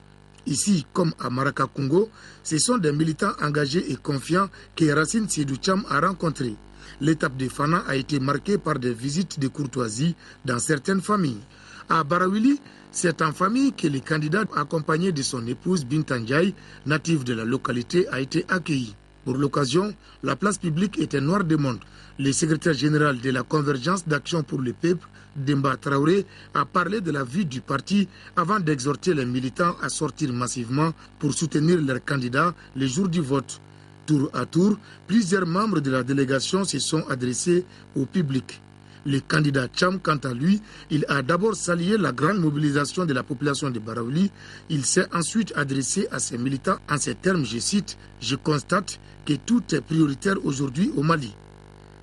Ici, comme à Marakakungo, ce sont des militants engagés et confiants que Racine Sédou Thiam a rencontrés. L'étape de Fana a été marquée par des visites de courtoisie dans certaines familles. À Barawili, c'est en famille que le candidat, accompagné de son épouse Bintanjai, native de la localité, a été accueilli. Pour l'occasion, la place publique était noire de monde. Le secrétaire général de la Convergence d'Action pour le Peuple, Demba Traoré, a parlé de la vie du parti avant d'exhorter les militants à sortir massivement pour soutenir leurs candidats le jour du vote. Tour à tour, plusieurs membres de la délégation se sont adressés au public. Le candidat Thiam, quant à lui, il a d'abord salué la grande mobilisation de la population de Barawili. Il s'est ensuite adressé à ses militants en ces termes, je cite, « Je constate que tout est prioritaire aujourd'hui au Mali.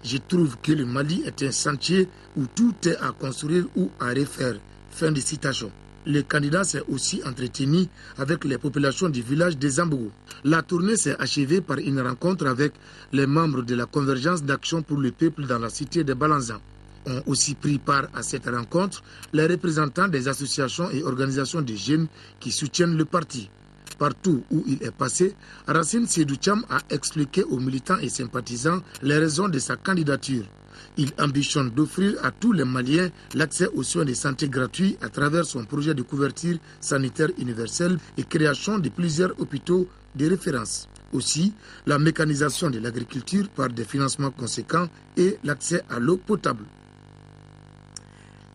Je trouve que le Mali est un chantier où tout est à construire ou à refaire. » Fin de citation. Le candidat s'est aussi entretenu avec les populations du village de Zambougou. La tournée s'est achevée par une rencontre avec les membres de la Convergence d'Action pour le Peuple dans la cité de Balanzan. Ont aussi pris part à cette rencontre les représentants des associations et organisations de jeunes qui soutiennent le parti. Partout où il est passé, Racine Sédou Thiam a expliqué aux militants et sympathisants les raisons de sa candidature. Il ambitionne d'offrir à tous les Maliens l'accès aux soins de santé gratuits à travers son projet de couverture sanitaire universelle et création de plusieurs hôpitaux de référence. Aussi, la mécanisation de l'agriculture par des financements conséquents et l'accès à l'eau potable.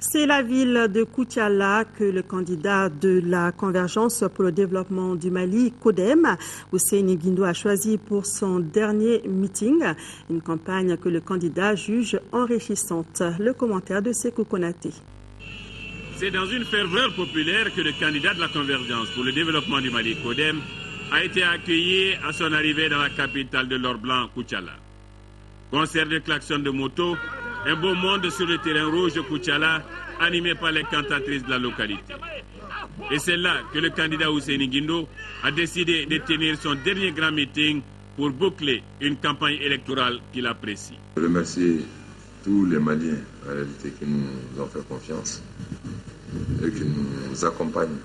C'est la ville de Koutiala que le candidat de la Convergence pour le développement du Mali, CODEM, Ousseini Guindo, a choisi pour son dernier meeting, une campagne que le candidat juge enrichissante. Le commentaire de Sekou Konaté. C'est dans une ferveur populaire que le candidat de la Convergence pour le développement du Mali, CODEM, a été accueilli à son arrivée dans la capitale de l'or blanc, Koutiala. Concert de klaxons de moto, un beau monde sur le terrain rouge de Koutiala, animé par les cantatrices de la localité. Et c'est là que le candidat Ousseini Guindo a décidé de tenir son dernier grand meeting pour boucler une campagne électorale qu'il apprécie. Je remercie tous les Maliens, en réalité, qui nous ont fait confiance et qui nous accompagnent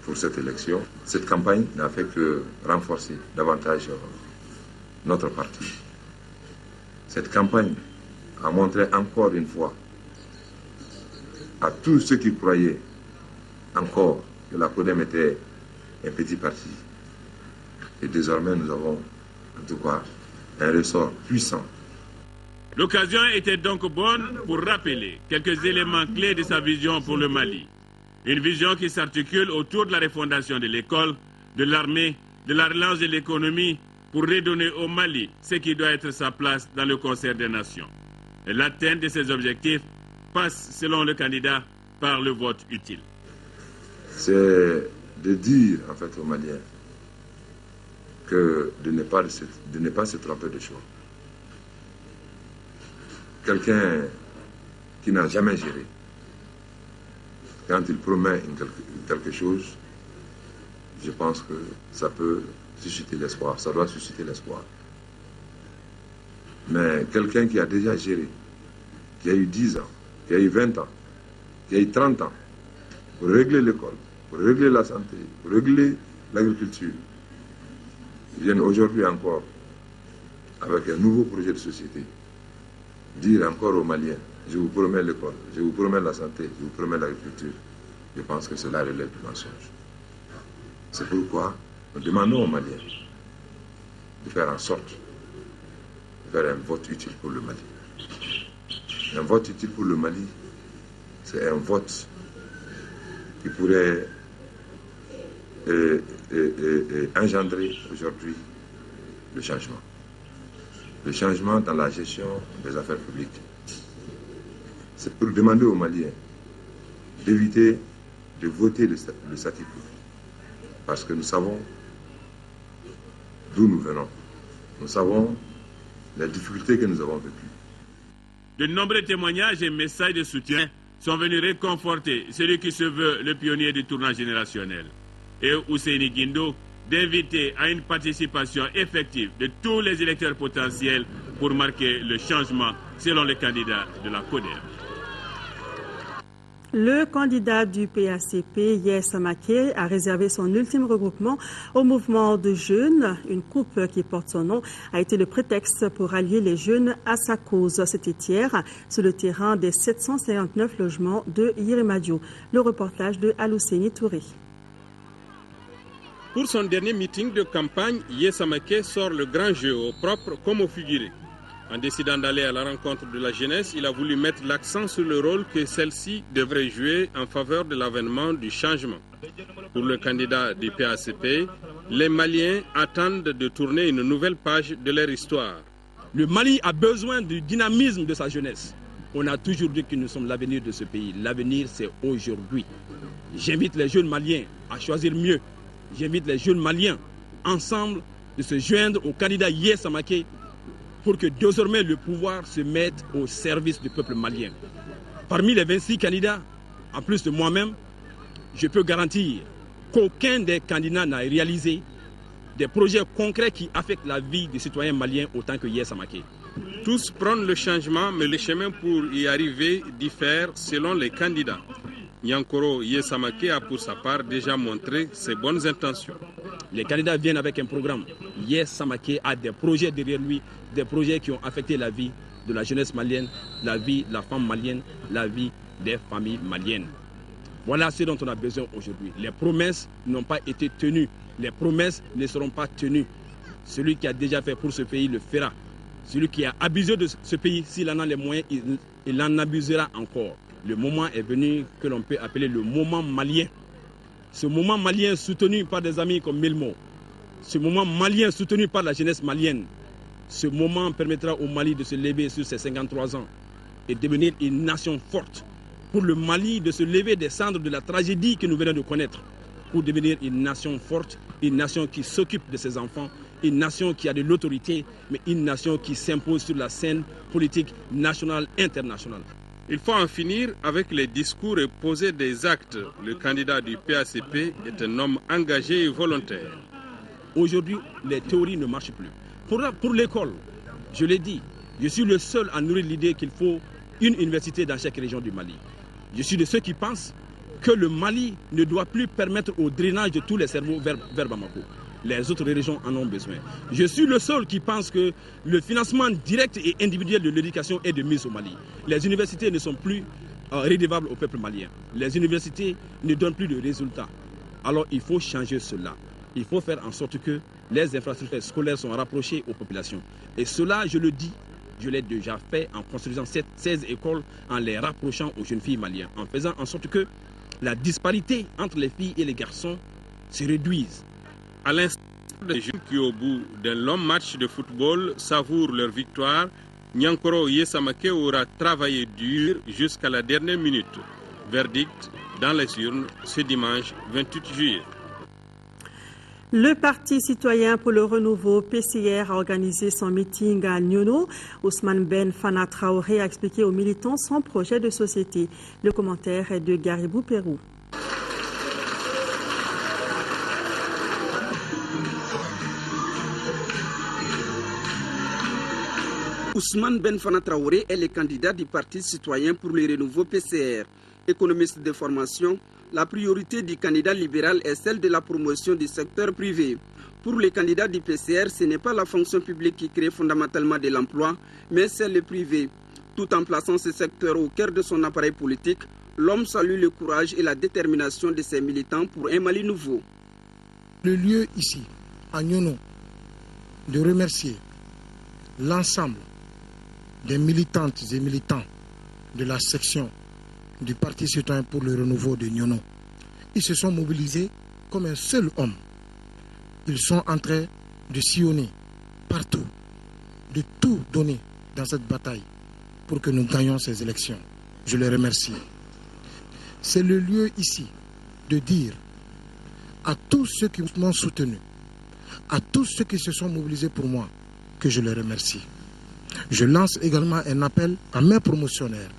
pour cette élection. Cette campagne n'a fait que renforcer davantage notre parti. Cette campagne a montré encore une fois à tous ceux qui croyaient encore que la CODEM était un petit parti. Et désormais, nous avons en tout cas un ressort puissant. L'occasion était donc bonne pour rappeler quelques éléments clés de sa vision pour le Mali. Une vision qui s'articule autour de la refondation de l'école, de l'armée, de la relance de l'économie pour redonner au Mali ce qui doit être sa place dans le concert des nations. Et l'atteinte de ces objectifs passe, selon le candidat, par le vote utile. C'est de dire en fait aux Maliens que de ne pas se tromper de choix. Quelqu'un qui n'a jamais géré, quand il promet quelque chose, je pense que ça peut susciter l'espoir, ça doit susciter l'espoir. Mais quelqu'un qui a déjà géré, qui a eu 10 ans, qui a eu 20 ans, qui a eu 30 ans, pour régler l'école, pour régler la santé, pour régler l'agriculture, viennent aujourd'hui encore, avec un nouveau projet de société, dire encore aux Maliens, je vous promets l'école, je vous promets la santé, je vous promets l'agriculture. Je pense que cela relève du mensonge. C'est pourquoi nous demandons aux Maliens de faire en sorte de faire un vote utile pour le Mali. Un vote utile pour le Mali, c'est un vote qui pourrait engendrer aujourd'hui le changement. Le changement dans la gestion des affaires publiques. C'est pour demander aux Maliens d'éviter de voter le statu quo. Parce que nous savons d'où nous venons. Nous savons les difficultés que nous avons vécues. De nombreux témoignages et messages de soutien sont venus réconforter celui qui se veut le pionnier du tournant générationnel. Et Ousseini Guindo d'inviter à une participation effective de tous les électeurs potentiels pour marquer le changement selon les candidats de la CODEM. Le candidat du PACP, Yaya Samaké, a réservé son ultime regroupement au mouvement de jeunes. Une coupe qui porte son nom a été le prétexte pour rallier les jeunes à sa cause. C'était hier sur le terrain des 759 logements de Yirimadio. Le reportage de Alouseni Touré. Pour son dernier meeting de campagne, Yaya Samaké sort le grand jeu au propre comme au figuré. En décidant d'aller à la rencontre de la jeunesse, il a voulu mettre l'accent sur le rôle que celle-ci devrait jouer en faveur de l'avènement du changement. Pour le candidat du PACP, les Maliens attendent de tourner une nouvelle page de leur histoire. Le Mali a besoin du dynamisme de sa jeunesse. On a toujours dit que nous sommes l'avenir de ce pays. L'avenir, c'est aujourd'hui. J'invite les jeunes Maliens à choisir mieux. J'invite les jeunes Maliens, ensemble, de se joindre au candidat Yaya Samaké pour que désormais le pouvoir se mette au service du peuple malien. Parmi les 26 candidats, en plus de moi-même, je peux garantir qu'aucun des candidats n'a réalisé des projets concrets qui affectent la vie des citoyens maliens autant que Yaya Samaké. Tous prônent le changement, mais le chemin pour y arriver diffère selon les candidats. Nyankoro Yaya Samaké a pour sa part déjà montré ses bonnes intentions. Les candidats viennent avec un programme. Yaya Samaké a des projets derrière lui, des projets qui ont affecté la vie de la jeunesse malienne, la vie de la femme malienne, la vie des familles maliennes. Voilà ce dont on a besoin aujourd'hui. Les promesses n'ont pas été tenues. Les promesses ne seront pas tenues. Celui qui a déjà fait pour ce pays le fera. Celui qui a abusé de ce pays, s'il en a les moyens, il en abusera encore. Le moment est venu que l'on peut appeler le moment malien. Ce moment malien soutenu par des amis comme Milmo, ce moment malien soutenu par la jeunesse malienne, ce moment permettra au Mali de se lever sur ses 53 ans et devenir une nation forte. Pour le Mali de se lever des cendres de la tragédie que nous venons de connaître, pour devenir une nation forte, une nation qui s'occupe de ses enfants, une nation qui a de l'autorité, mais une nation qui s'impose sur la scène politique nationale, internationale. Il faut en finir avec les discours et poser des actes. Le candidat du PACP est un homme engagé et volontaire. Aujourd'hui, les théories ne marchent plus. Pour l'école, je l'ai dit, Je suis le seul à nourrir l'idée qu'il faut une université dans chaque région du Mali. Je suis de ceux qui pensent que le Mali ne doit plus permettre au drainage de tous les cerveaux vers Bamako. Les autres régions en ont besoin. Je suis le seul qui pense que le financement direct et individuel de l'éducation est de mise au Mali. Les universités ne sont plus redevables au peuple malien. Les universités ne donnent plus de résultats. Alors il faut changer cela. Il faut faire en sorte que les infrastructures scolaires sont rapprochées aux populations. Et cela, je le dis, je l'ai déjà fait en construisant 16 écoles, en les rapprochant aux jeunes filles maliennes, en faisant en sorte que la disparité entre les filles et les garçons se réduise. À l'instant des jeunes qui, au bout d'un long match de football, savourent leur victoire, Nyankoro Yesamake aura travaillé dur jusqu'à la dernière minute. Verdict dans les urnes ce dimanche 28 juillet. Le Parti citoyen pour le renouveau PCR a organisé son meeting à Nyono. Ousmane Ben Fana Traoré a expliqué aux militants son projet de société. Le commentaire est de Garibou Pérou. Ousmane Ben Fana Traoré est le candidat du Parti citoyen pour le renouveau PCR. Économiste de formation, la priorité du candidat libéral est celle de la promotion du secteur privé. Pour les candidats du PCR, ce n'est pas la fonction publique qui crée fondamentalement de l'emploi, mais c'est le privé. Tout en plaçant ce secteur au cœur de son appareil politique, l'homme salue le courage et la détermination de ses militants pour un Mali nouveau. Le lieu ici, à Nyono, de remercier l'ensemble des militantes et militants de la section du Parti citoyen pour le renouveau de Nyono. Ils se sont mobilisés comme un seul homme. Ils sont en train de sillonner partout, de tout donner dans cette bataille pour que nous gagnions ces élections. Je les remercie. C'est le lieu ici de dire à tous ceux qui m'ont soutenu, à tous ceux qui se sont mobilisés pour moi, que je les remercie. Je lance également un appel à mes promotionnaires,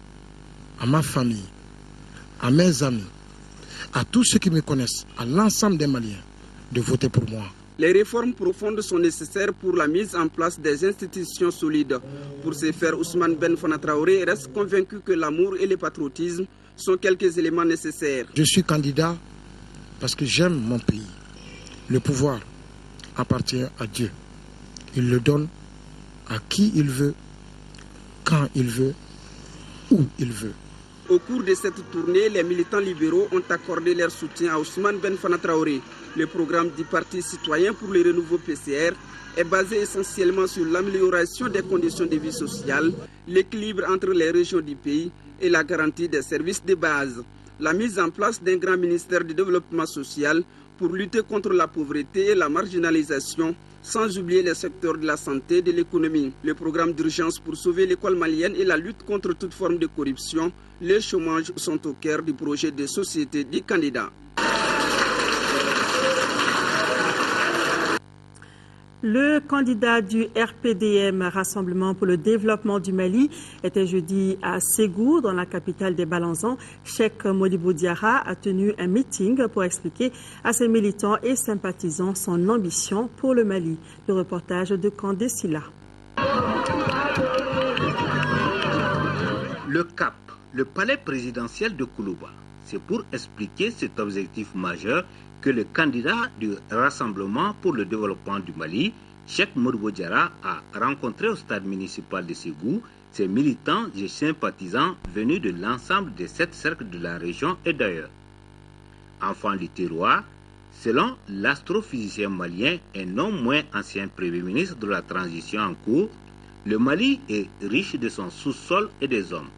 à ma famille, à mes amis, à tous ceux qui me connaissent, à l'ensemble des Maliens, de voter pour moi. Les réformes profondes sont nécessaires pour la mise en place des institutions solides. Pour ce faire, Ousmane Ben Fana Traoré reste convaincu que l'amour et le patriotisme sont quelques éléments nécessaires. Je suis candidat parce que j'aime mon pays. Le pouvoir appartient à Dieu. Il le donne à qui il veut, quand il veut, où il veut. Au cours de cette tournée, les militants libéraux ont accordé leur soutien à Ousmane Ben Fana Traoré. Le programme du Parti citoyen pour le renouveau PCR est basé essentiellement sur l'amélioration des conditions de vie sociale, l'équilibre entre les régions du pays et la garantie des services de base. La mise en place d'un grand ministère du développement social pour lutter contre la pauvreté et la marginalisation, sans oublier les secteurs de la santé et de l'économie. Le programme d'urgence pour sauver l'école malienne et la lutte contre toute forme de corruption, les chômages sont au cœur du projet de société du candidat. Le candidat du RPDM, Rassemblement pour le développement du Mali, était jeudi à Ségou, dans la capitale des Balanzans. Cheikh Modibo Diarra a tenu un meeting pour expliquer à ses militants et sympathisants son ambition pour le Mali. Le reportage de Kandé Silla. Le CAP, le palais présidentiel de Koulouba. C'est pour expliquer cet objectif majeur que le candidat du Rassemblement pour le développement du Mali, Cheikh Modibo Diarra, a rencontré au stade municipal de Ségou ses militants et sympathisants venus de l'ensemble des 7 cercles de la région et d'ailleurs. Enfant du terroir, selon l'astrophysicien malien et non moins ancien Premier ministre de la transition en cours, le Mali est riche de son sous-sol et des hommes.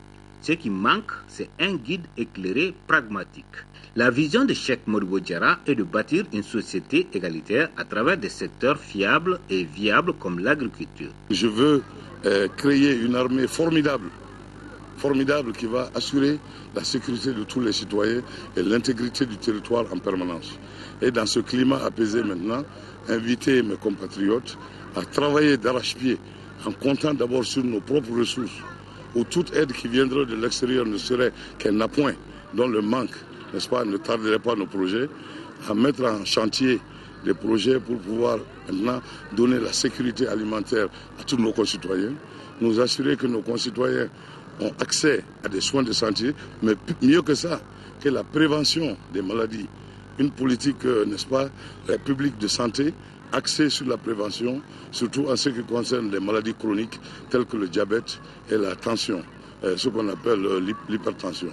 Ce qui manque, c'est un guide éclairé pragmatique. La vision de Cheikh Modibo Diarra est de bâtir une société égalitaire à travers des secteurs fiables et viables comme l'agriculture. Je veux créer une armée formidable qui va assurer la sécurité de tous les citoyens et l'intégrité du territoire en permanence. Et dans ce climat apaisé maintenant, inviter mes compatriotes à travailler d'arrache-pied en comptant d'abord sur nos propres ressources, où toute aide qui viendrait de l'extérieur ne serait qu'un appoint dont le manque, n'est-ce pas, ne tarderait pas nos projets, à mettre en chantier des projets pour pouvoir maintenant donner la sécurité alimentaire à tous nos concitoyens nous assurer que nos concitoyens ont accès à des soins de santé, mais mieux que ça, que la prévention des maladies. Une politique, n'est-ce pas, publique de santé axée sur la prévention, surtout en ce qui concerne les maladies chroniques telles que le diabète et la tension, ce qu'on appelle l'hypertension,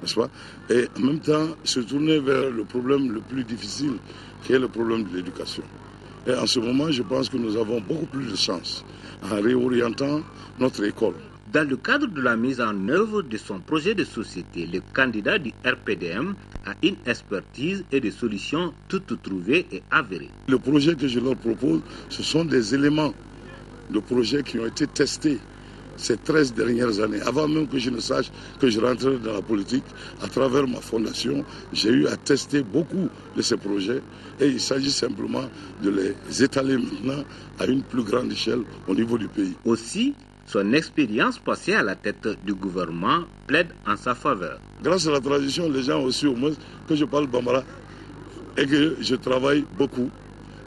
n'est-ce pas? Et en même temps, se tourner vers le problème le plus difficile, qui est le problème de l'éducation. Et en ce moment, je pense que nous avons beaucoup plus de chance en réorientant notre école. Dans le cadre de la mise en œuvre de son projet de société, le candidat du RPDM a une expertise et des solutions toutes trouvées et avérées. Le projet que je leur propose, ce sont des éléments de projet qui ont été testés ces 13 dernières années. Avant même que je ne sache que je rentrais dans la politique, à travers ma fondation, j'ai eu à tester beaucoup de ces projets et il s'agit simplement de les étaler maintenant à une plus grande échelle au niveau du pays. Aussi, son expérience passée à la tête du gouvernement plaide en sa faveur. Grâce à la tradition, les gens ont su au moins que je parle bambara et que je travaille beaucoup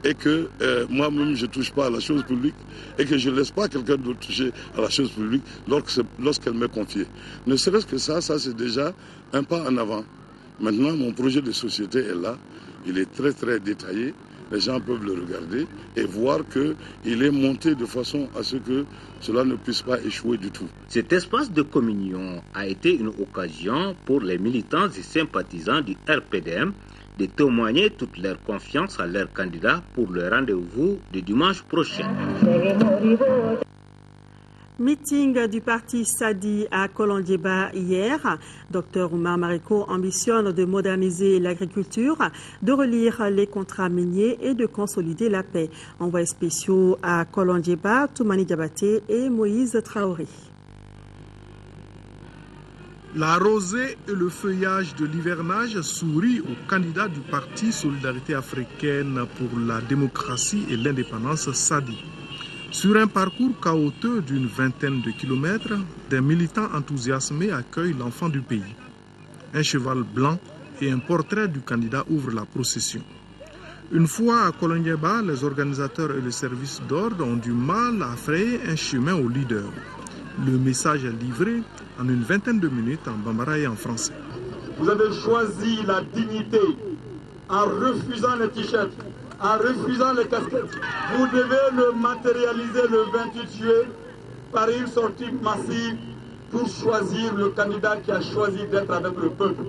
et que moi-même je ne touche pas à la chose publique et que je ne laisse pas quelqu'un d'autre toucher à la chose publique lorsqu'elle m'est confiée. Ne serait-ce que ça c'est déjà un pas en avant. Maintenant, mon projet de société est là, il est très très détaillé. Les gens peuvent le regarder et voir qu'il est monté de façon à ce que cela ne puisse pas échouer du tout. Cet espace de communion a été une occasion pour les militants et sympathisants du RPDM de témoigner toute leur confiance à leur candidat pour le rendez-vous de dimanche prochain. Meeting du parti Sadi à Kolondiéba hier. Dr Oumar Mariko ambitionne de moderniser l'agriculture, de relire les contrats miniers et de consolider la paix. Envoyés spéciaux à Kolondiéba, Toumani Diabaté et Moïse Traoré. La rosée et le feuillage de l'hivernage sourient aux candidats du parti Solidarité africaine pour la démocratie et l'indépendance Sadi. Sur un parcours chaotique d'une vingtaine de kilomètres, des militants enthousiasmés accueillent l'enfant du pays. Un cheval blanc et un portrait du candidat ouvrent la procession. Une fois à Kolondiéba, les organisateurs et les services d'ordre ont du mal à frayer un chemin au leader. Le message est livré en une vingtaine de minutes en bambara et en français. Vous avez choisi la dignité en refusant les t-shirts, en refusant les casquettes. Vous devez le matérialiser le 28 juillet par une sortie massive pour choisir le candidat qui a choisi d'être avec le peuple.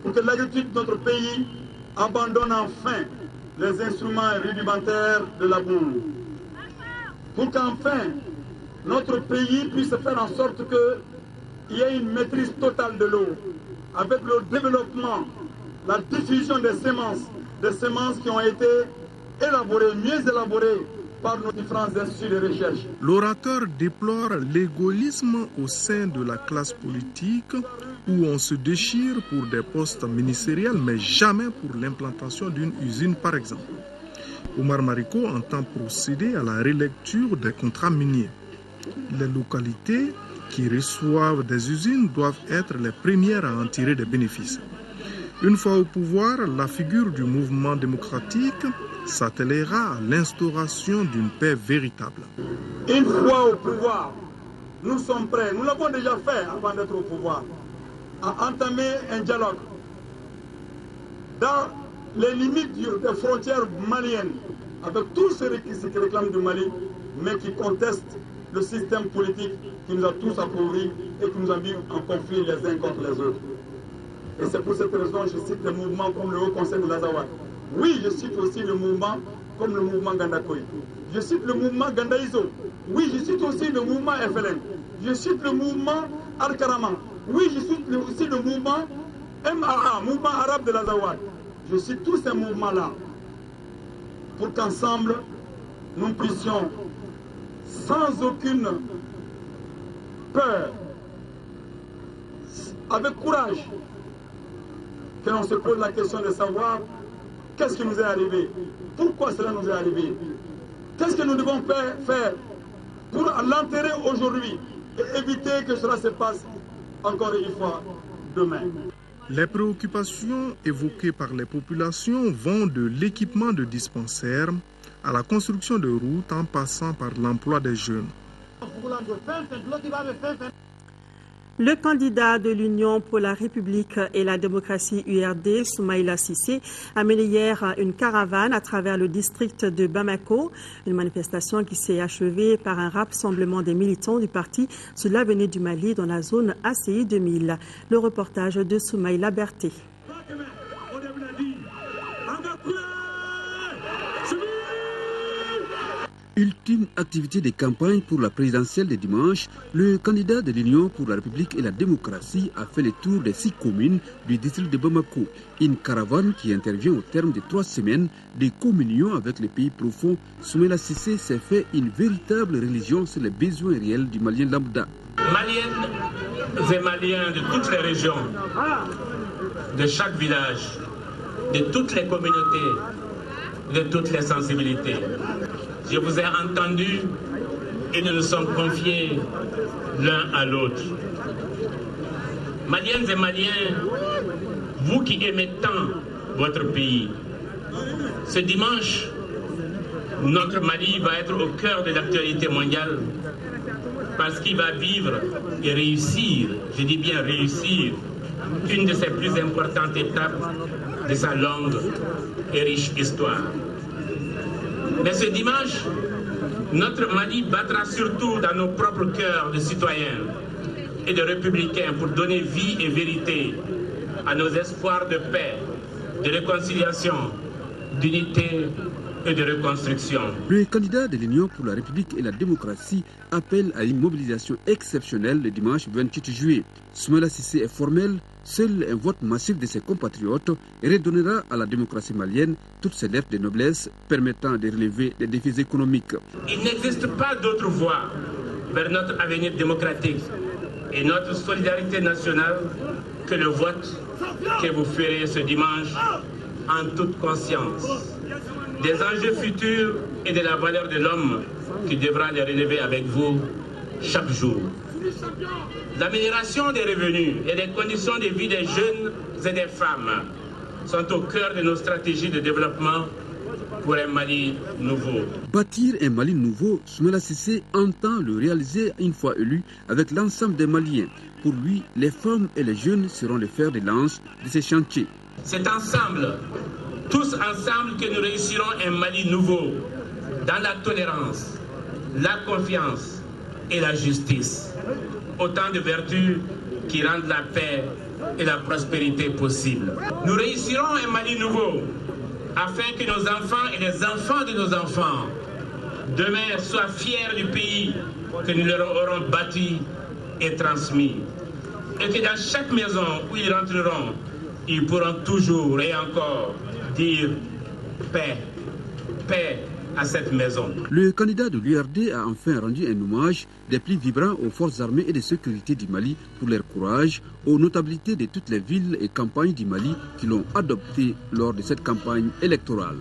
Pour que l'agriculture de notre pays abandonne enfin les instruments rudimentaires de la boue. Pour qu'enfin notre pays puisse faire en sorte qu'il y ait une maîtrise totale de l'eau, avec le développement, la diffusion des semences qui ont été élaborées, mieux élaborées par nos différents instituts de recherche. L'orateur déplore l'égoïsme au sein de la classe politique où on se déchire pour des postes ministériels mais jamais pour l'implantation d'une usine par exemple. Oumar Mariko entend procéder à la relecture des contrats miniers. Les localités qui reçoivent des usines doivent être les premières à en tirer des bénéfices. Une fois au pouvoir, la figure du mouvement démocratique s'attellera à l'instauration d'une paix véritable. Une fois au pouvoir, nous sommes prêts, nous l'avons déjà fait avant d'être au pouvoir, à entamer un dialogue dans les limites des frontières maliennes avec tous ceux qui réclament du Mali, mais qui contestent le système politique qui nous a tous appauvris et qui nous a mis en conflit les uns contre les autres. Et c'est pour cette raison que je cite des mouvements comme le Haut Conseil de l'Azawad. Oui, je cite aussi le mouvement comme le mouvement Gandakoy. Je cite le mouvement Gandaïzo. Oui, je cite aussi le mouvement FLN. Je cite le mouvement Al-Karama. Oui, je cite aussi le mouvement MAA, mouvement arabe de l'Azawad. Je cite tous ces mouvements-là pour qu'ensemble, nous puissions, sans aucune peur, avec courage, que l'on se pose la question de savoir qu'est-ce qui nous est arrivé, pourquoi cela nous est arrivé, qu'est-ce que nous devons faire pour l'enterrer aujourd'hui et éviter que cela se passe encore une fois demain. Les préoccupations évoquées par les populations vont de l'équipement de dispensaires à la construction de routes en passant par l'emploi des jeunes. Le candidat de l'Union pour la République et la démocratie URD, Soumaïla Cissé, a mené hier une caravane à travers le district de Bamako, une manifestation qui s'est achevée par un rassemblement des militants du parti sur l'avenue du Mali dans la zone ACI 2000. Le reportage de Soumaïla Berté. Ultime activité de campagne pour la présidentielle de dimanche, le candidat de l'Union pour la République et la démocratie a fait le tour des 6 communes du district de Bamako. Une caravane qui intervient au terme de 3 semaines de communion avec les pays profonds. Soumaïla Cissé s'est fait une véritable religion sur les besoins réels du Malien lambda. Maliennes et Maliens de toutes les régions, de chaque village, de toutes les communautés, de toutes les sensibilités. Je vous ai entendu et nous nous sommes confiés l'un à l'autre. Maliennes et Maliens, vous qui aimez tant votre pays, ce dimanche, notre Mali va être au cœur de l'actualité mondiale parce qu'il va vivre et réussir, je dis bien réussir, une de ses plus importantes étapes de sa longue et riche histoire. Mais ce dimanche, notre Mali battra surtout dans nos propres cœurs de citoyens et de républicains pour donner vie et vérité à nos espoirs de paix, de réconciliation, d'unité et de reconstruction. Le candidat de l'Union pour la République et la démocratie appelle à une mobilisation exceptionnelle le dimanche 28 juillet. Soumaïla Cissé est formel. Seul un vote massif de ses compatriotes redonnera à la démocratie malienne toutes ses lettres de noblesse permettant de relever les défis économiques. Il n'existe pas d'autre voie vers notre avenir démocratique et notre solidarité nationale que le vote que vous ferez ce dimanche en toute conscience des enjeux futurs et de la valeur de l'homme qui devra les relever avec vous chaque jour. L'amélioration des revenus et des conditions de vie des jeunes et des femmes sont au cœur de nos stratégies de développement pour un Mali nouveau. Bâtir un Mali nouveau, Soumaïla Cissé entend le réaliser une fois élu avec l'ensemble des Maliens. Pour lui, les femmes et les jeunes seront les fers de lance de ces chantiers. C'est ensemble, tous ensemble, que nous réussirons un Mali nouveau dans la tolérance, la confiance et la justice. Autant de vertus qui rendent la paix et la prospérité possible. Nous réussirons un Mali nouveau afin que nos enfants et les enfants de nos enfants demain soient fiers du pays que nous leur aurons bâti et transmis. Et que dans chaque maison où ils rentreront, ils pourront toujours et encore dire paix, paix à cette maison. Le candidat de l'URD a enfin rendu un hommage des plus vibrants aux forces armées et de sécurité du Mali pour leur courage, aux notabilités de toutes les villes et campagnes du Mali qui l'ont adopté lors de cette campagne électorale.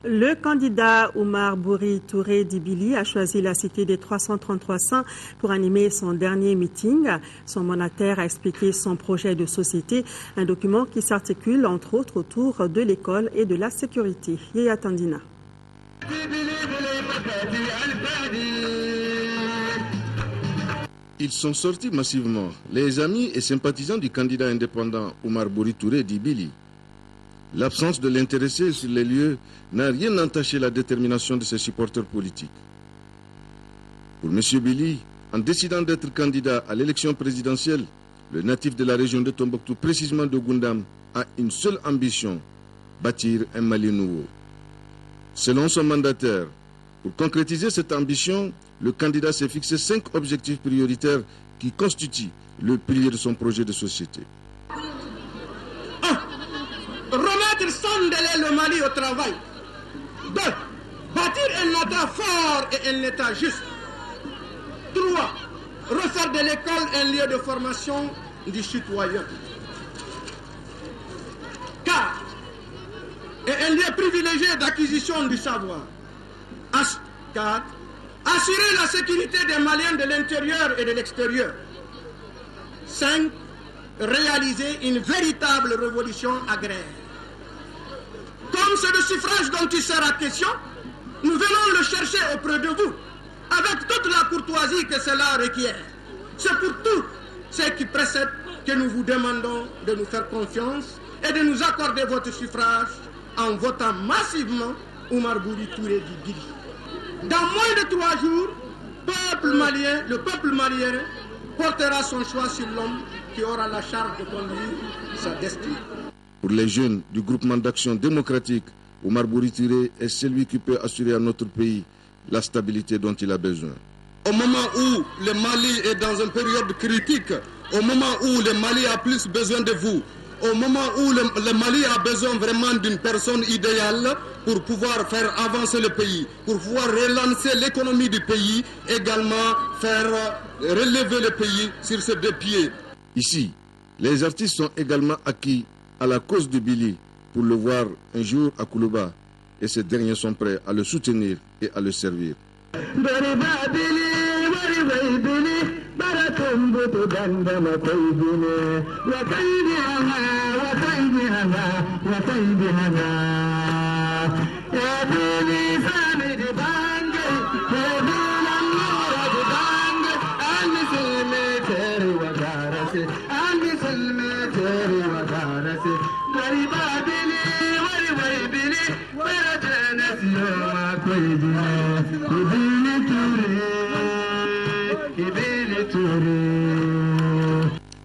Le candidat Oumar Bouri Touré Dibili a choisi la cité des 333 saints pour animer son dernier meeting. Son mandataire a expliqué son projet de société, un document qui s'articule entre autres autour de l'école et de la sécurité. Yaya Tandina. Ils sont sortis massivement, les amis et sympathisants du candidat indépendant Oumar Bouri Touré Dibili. L'absence de l'intéressé sur les lieux n'a rien entaché la détermination de ses supporters politiques. Pour M. Bili, en décidant d'être candidat à l'élection présidentielle, le natif de la région de Tombouctou, précisément de Goundam, a une seule ambition, bâtir un Mali nouveau. Selon son mandataire, pour concrétiser cette ambition, le candidat s'est fixé 5 objectifs prioritaires qui constituent le pilier de son projet de société. Remettre sans délai le Mali au travail. 2. Bâtir un État fort et un État juste. 3. Refaire de l'école un lieu de formation du citoyen. 4. Et un lieu privilégié d'acquisition du savoir. 4. Assurer la sécurité des Maliens de l'intérieur et de l'extérieur. 5. Réaliser une véritable révolution agraire. Comme c'est le suffrage dont il sera question, nous venons le chercher auprès de vous, avec toute la courtoisie que cela requiert. C'est pour tout ce qui précède que nous vous demandons de nous faire confiance et de nous accorder votre suffrage en votant massivement Oumar Bouri Touré Dibili. Dans moins de 3 jours, le peuple malien portera son choix sur l'homme qui aura la charge de conduire sa destinée. Pour les jeunes du groupement d'action démocratique, Oumar Bouri Touré est celui qui peut assurer à notre pays la stabilité dont il a besoin. Au moment où le Mali est dans une période critique, au moment où le Mali a plus besoin de vous, au moment où le Mali a besoin vraiment d'une personne idéale pour pouvoir faire avancer le pays, pour pouvoir relancer l'économie du pays, également faire relever le pays sur ses 2 pieds. Ici, les artistes sont également acquis à la cause de Billy pour le voir un jour à Koulouba, et ces derniers sont prêts à le soutenir et à le servir.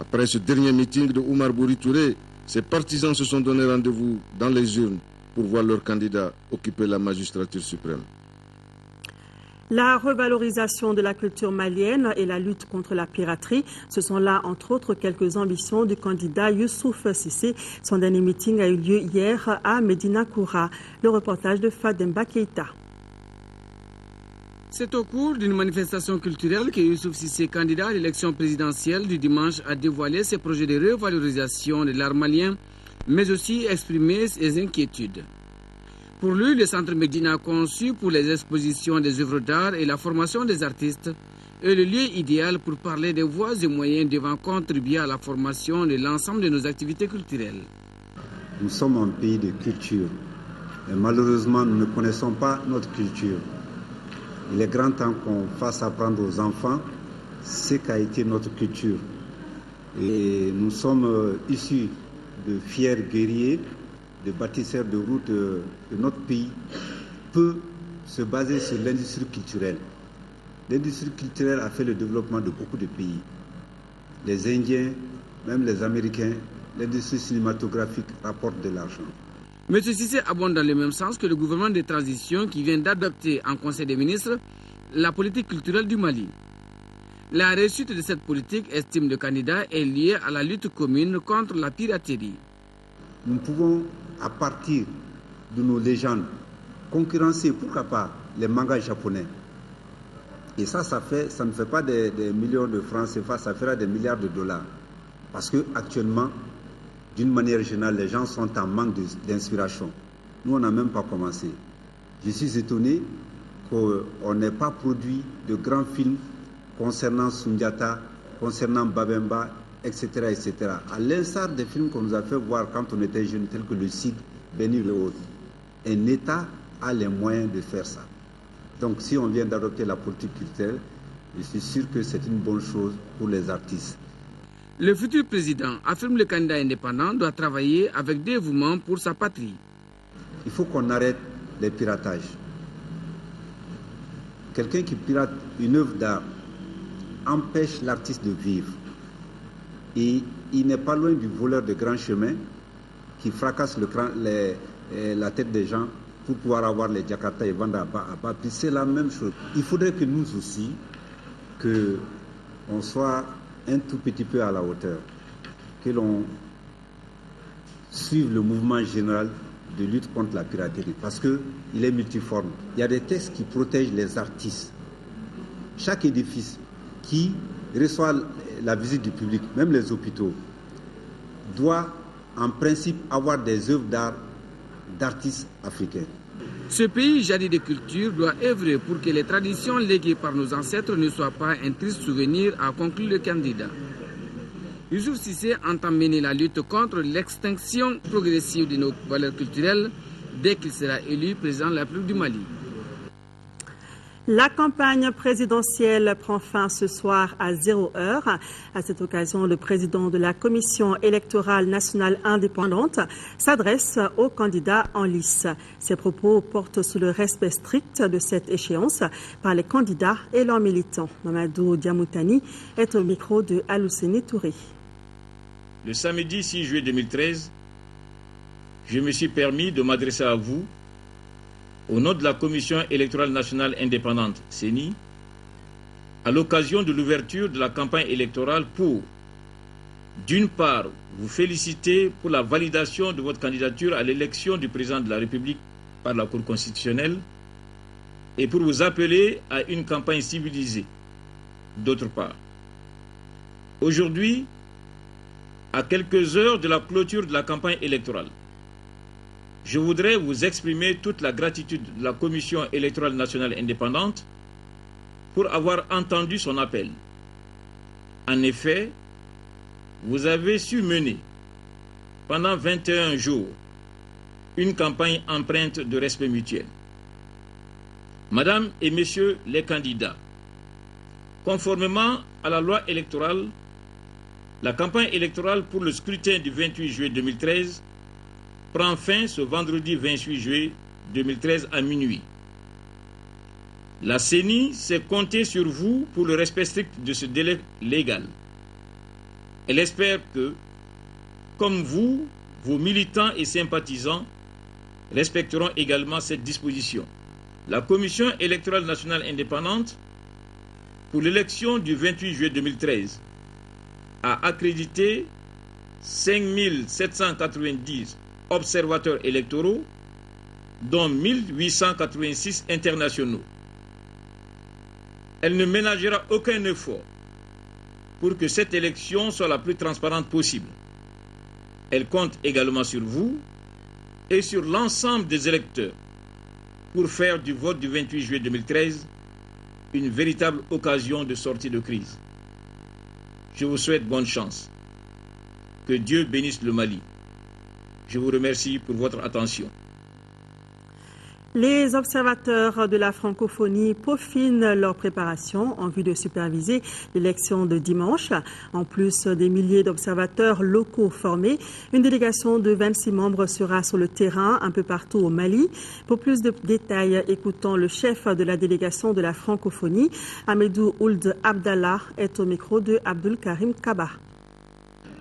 Après ce dernier meeting de Oumar Bouri Touré, ses partisans se sont donné rendez-vous dans les urnes pour voir leur candidat occuper la magistrature suprême. La revalorisation de la culture malienne et la lutte contre la piraterie, ce sont là, entre autres, quelques ambitions du candidat Youssouf Cissé. Son dernier meeting a eu lieu hier à Medina Koura. Le reportage de Fademba Keita. C'est au cours d'une manifestation culturelle que Youssouf Cissé, candidat à l'élection présidentielle du dimanche, a dévoilé ses projets de revalorisation de l'art malien, mais aussi exprimé ses inquiétudes. Pour lui, le centre Medina, conçu pour les expositions des œuvres d'art et la formation des artistes, est le lieu idéal pour parler des voies et moyens devant contribuer à la formation de l'ensemble de nos activités culturelles. Nous sommes un pays de culture et malheureusement nous ne connaissons pas notre culture. Il est grand temps qu'on fasse apprendre aux enfants ce qu'a été notre culture. Et nous sommes issus de fiers guerriers, de bâtisseurs de routes de notre pays, peut se baser sur l'industrie culturelle. L'industrie culturelle a fait le développement de beaucoup de pays. Les Indiens, même les Américains, l'industrie cinématographique rapporte de l'argent. M. Cissé abonde dans le même sens que le gouvernement de transition qui vient d'adopter en Conseil des ministres la politique culturelle du Mali. La réussite de cette politique, estime le candidat, est liée à la lutte commune contre la piraterie. Nous pouvons, à partir de nos légendes, concurrencer, pourquoi pas, les mangas japonais. Et ça ne fait pas des millions de francs CFA, ça fera des milliards de dollars. Parce qu'actuellement, d'une manière générale, les gens sont en manque d'inspiration. Nous, on n'a même pas commencé. Je suis étonné qu'on n'ait pas produit de grands films concernant Sundiata, concernant Babemba, etc., etc. À l'instar des films qu'on nous a fait voir quand on était jeunes, tels que le Cid, Bénir et autres. Un État a les moyens de faire ça. Donc si on vient d'adopter la politique culturelle, je suis sûr que c'est une bonne chose pour les artistes. Le futur président, affirme le candidat indépendant, doit travailler avec dévouement pour sa patrie. Il faut qu'on arrête les piratages. Quelqu'un qui pirate une œuvre d'art empêche l'artiste de vivre. Et il n'est pas loin du voleur de grands chemins qui fracasse la tête des gens pour pouvoir avoir les Jakarta et vendre à bas prix. C'est la même chose. Il faudrait que nous aussi, qu'on soit un tout petit peu à la hauteur, que l'on suive le mouvement général de lutte contre la piraterie, parce qu'il est multiforme. Il y a des textes qui protègent les artistes. Chaque édifice qui reçoit la visite du public, même les hôpitaux, doit en principe avoir des œuvres d'art d'artistes africains. Ce pays jadis de culture doit œuvrer pour que les traditions léguées par nos ancêtres ne soient pas un triste souvenir, a conclu le candidat. Youssouf Cissé entend mener la lutte contre l'extinction progressive de nos valeurs culturelles dès qu'il sera élu président de la République du Mali. La campagne présidentielle prend fin ce soir à 0 heure. À cette occasion, le président de la Commission électorale nationale indépendante s'adresse aux candidats en lice. Ses propos portent sur le respect strict de cette échéance par les candidats et leurs militants. Mamadou Diamoutani est au micro de Alousseni Touré. Le samedi 6 juillet 2013, je me suis permis de m'adresser à vous au nom de la Commission électorale nationale indépendante, CENI, à l'occasion de l'ouverture de la campagne électorale pour, d'une part, vous féliciter pour la validation de votre candidature à l'élection du président de la République par la Cour constitutionnelle et pour vous appeler à une campagne civilisée, d'autre part. Aujourd'hui, à quelques heures de la clôture de la campagne électorale, je voudrais vous exprimer toute la gratitude de la Commission électorale nationale indépendante pour avoir entendu son appel. En effet, vous avez su mener pendant 21 jours une campagne empreinte de respect mutuel. Madame et Messieurs les candidats, conformément à la loi électorale, la campagne électorale pour le scrutin du 28 juillet 2013 prend fin ce vendredi 28 juillet 2013 à minuit. La CENI s'est comptée sur vous pour le respect strict de ce délai légal. Elle espère que, comme vous, vos militants et sympathisants respecteront également cette disposition. La Commission électorale nationale indépendante pour l'élection du 28 juillet 2013 a accrédité 5790 observateurs électoraux, dont 1886 internationaux. Elle ne ménagera aucun effort pour que cette élection soit la plus transparente possible. Elle compte également sur vous et sur l'ensemble des électeurs pour faire du vote du 28 juillet 2013 une véritable occasion de sortie de crise. Je vous souhaite bonne chance. Que Dieu bénisse le Mali. Je vous remercie pour votre attention. Les observateurs de la francophonie peaufinent leur préparation en vue de superviser l'élection de dimanche. En plus des milliers d'observateurs locaux formés, une délégation de 26 membres sera sur le terrain un peu partout au Mali. Pour plus de détails, écoutons le chef de la délégation de la francophonie, Ahmedou Ould Abdallah, est au micro de Abdul Karim Kaba.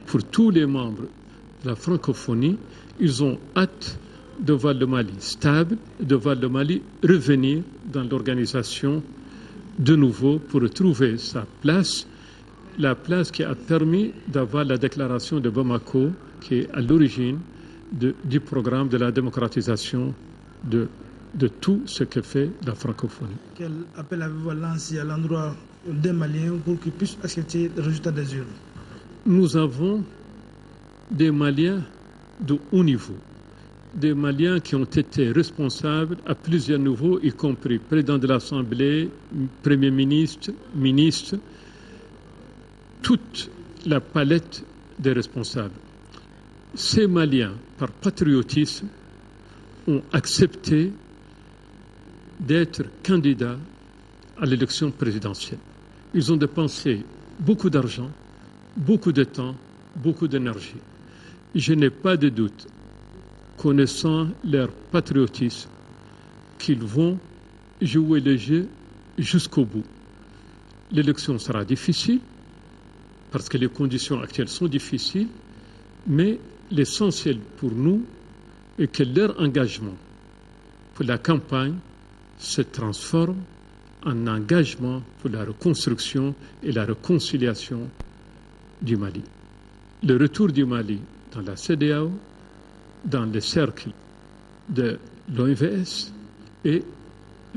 Pour tous les membres de la francophonie, ils ont hâte de voir le Mali stable, de voir le Mali revenir dans l'organisation de nouveau pour retrouver sa place, la place qui a permis d'avoir la déclaration de Bamako qui est à l'origine du programme de la démocratisation de tout ce que fait la francophonie. Quel appel avez-vous lancé à l'endroit des Maliens pour qu'ils puissent accepter le résultat des urnes? Nous avons des Maliens de haut niveau, des Maliens qui ont été responsables à plusieurs niveaux, y compris président de l'Assemblée, Premier ministre, ministre, toute la palette des responsables. Ces Maliens, par patriotisme, ont accepté d'être candidats à l'élection présidentielle. Ils ont dépensé beaucoup d'argent, beaucoup de temps, beaucoup d'énergie. Je n'ai pas de doute, connaissant leur patriotisme, qu'ils vont jouer le jeu jusqu'au bout. L'élection sera difficile, parce que les conditions actuelles sont difficiles, mais l'essentiel pour nous est que leur engagement pour la campagne se transforme en engagement pour la reconstruction et la réconciliation du Mali. Le retour du Mali dans la CEDEAO, dans les cercles de l'OMVS et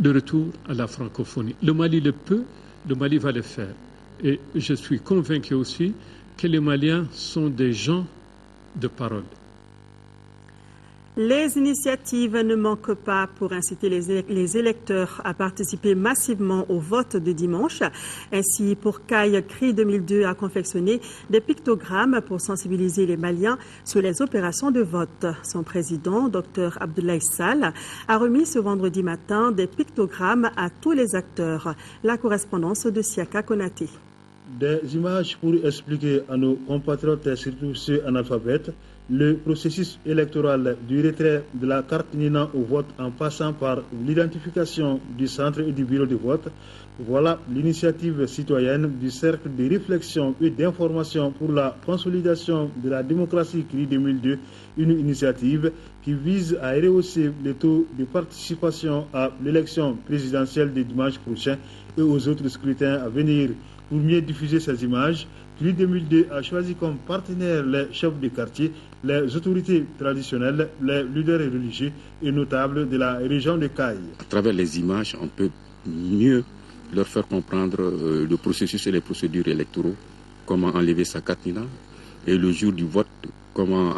le retour à la francophonie. Le Mali le peut, le Mali va le faire. Et je suis convaincu aussi que les Maliens sont des gens de parole. Les initiatives ne manquent pas pour inciter les électeurs à participer massivement au vote de dimanche. Ainsi, pour CAI, CRI 2002 a confectionné des pictogrammes pour sensibiliser les Maliens sur les opérations de vote. Son président, Dr Abdoulaye Sall, a remis ce vendredi matin des pictogrammes à tous les acteurs. La correspondance de Siaka Konaté. Des images pour expliquer à nos compatriotes, surtout ceux analphabètes, le processus électoral du retrait de la carte Nina au vote en passant par l'identification du centre et du bureau de vote. Voilà l'initiative citoyenne du Cercle de réflexion et d'information pour la consolidation de la démocratie CRI 2002, une initiative qui vise à rehausser le taux de participation à l'élection présidentielle de dimanche prochain et aux autres scrutins à venir. Pour mieux diffuser ces images, CRI 2002 a choisi comme partenaires les chefs de quartier, les autorités traditionnelles, les leaders religieux et notables de la région de CAI. À travers les images, on peut mieux leur faire comprendre le processus et les procédures électoraux, comment enlever sa carte Nina, et le jour du vote, comment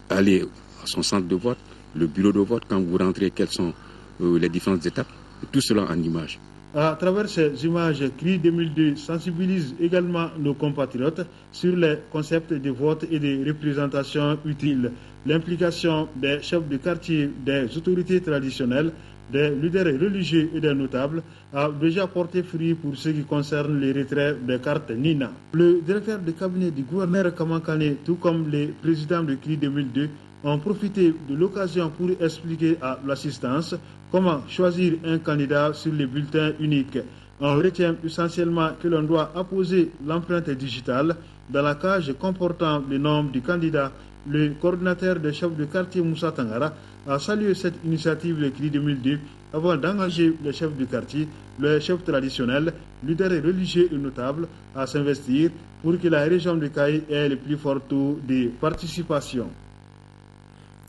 aller à son centre de vote, le bureau de vote, quand vous rentrez, quelles sont les différentes étapes, tout cela en images. À travers ces images, CRI 2002 sensibilise également nos compatriotes sur les concepts de vote et de représentation utiles. L'implication des chefs de quartier, des autorités traditionnelles, des leaders religieux et des notables a déjà porté fruit pour ce qui concerne les retraits des cartes Nina. Le directeur de cabinet du gouverneur Kamankane, tout comme les présidents de CRI 2002, ont profité de l'occasion pour expliquer à l'assistance comment choisir un candidat sur les bulletins uniques. On retient essentiellement que l'on doit apposer l'empreinte digitale dans la cage comportant le nom du candidat. Le coordinateur des chefs de quartier Moussa Tangara a salué cette initiative de CRI 2002 avant d'engager les chefs de quartier, les chefs traditionnels, leaders religieux et notables à s'investir pour que la région de CAI ait le plus fort taux de participation.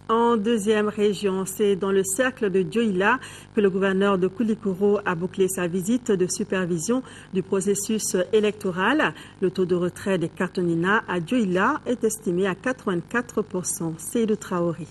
En deuxième région, c'est dans le cercle de Dioïla que le gouverneur de Koulikoro a bouclé sa visite de supervision du processus électoral. Le taux de retrait des cartes Nina à Dioïla est estimé à 84%. C'est de Traoré.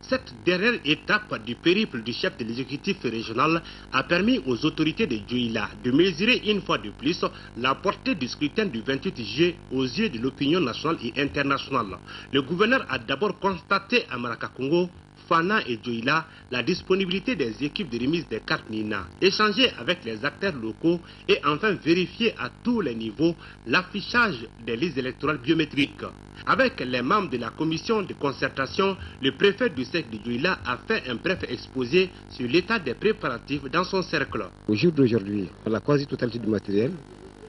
Cette dernière étape du périple du chef de l'exécutif régional a permis aux autorités de Dioïla de mesurer une fois de plus la portée du scrutin du 28 juillet aux yeux de l'opinion nationale et internationale. Le gouverneur a d'abord constaté à Marakakongo, Fana et Dioïla la disponibilité des équipes de remise des cartes Nina, échanger avec les acteurs locaux et enfin vérifier à tous les niveaux l'affichage des listes électorales biométriques. Avec les membres de la commission de concertation, le préfet du cercle de Dioïla a fait un bref exposé sur l'état des préparatifs dans son cercle. Au jour d'aujourd'hui, la quasi-totalité du matériel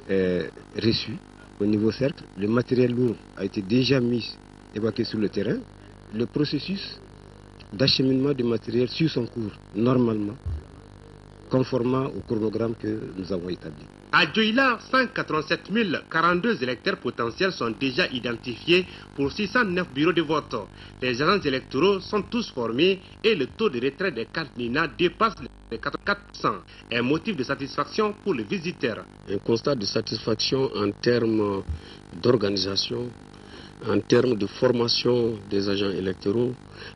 est reçu au niveau cercle. Le matériel lourd a été déjà mis, évacué sur le terrain. Le processus d'acheminement du matériel suit son cours normalement, conformément au chronogramme que nous avons établi. À Dioïla, 187 042 électeurs potentiels sont déjà identifiés pour 609 bureaux de vote. Les agents électoraux sont tous formés et le taux de retrait des cartes Nina dépasse les 44%. Un motif de satisfaction pour les visiteurs. Un constat de satisfaction en termes d'organisation, en termes de formation des agents électoraux,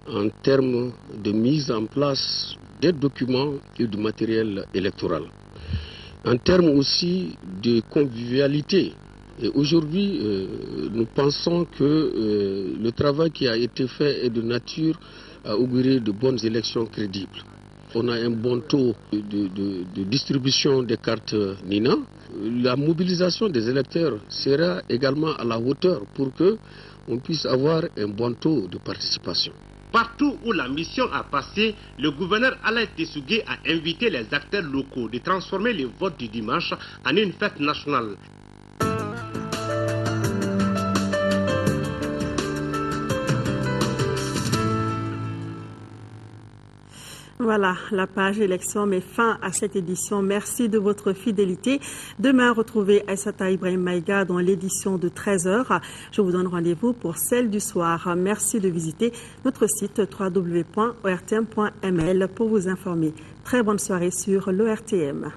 en termes de mise en place des documents et du matériel électoral. En termes aussi de convivialité. Et aujourd'hui, nous pensons que le travail qui a été fait est de nature à augurer de bonnes élections crédibles. On a un bon taux de distribution des cartes Nina. La mobilisation des électeurs sera également à la hauteur pour qu'on puisse avoir un bon taux de participation. Partout où la mission a passé, le gouverneur Alain Tessougué a invité les acteurs locaux de transformer le vote du dimanche en une fête nationale. Voilà, la page élection met fin à cette édition. Merci de votre fidélité. Demain, retrouvez Aïssata Ibrahim Maïga dans l'édition de 13h. Je vous donne rendez-vous pour celle du soir. Merci de visiter notre site www.ortm.ml pour vous informer. Très bonne soirée sur l'ORTM.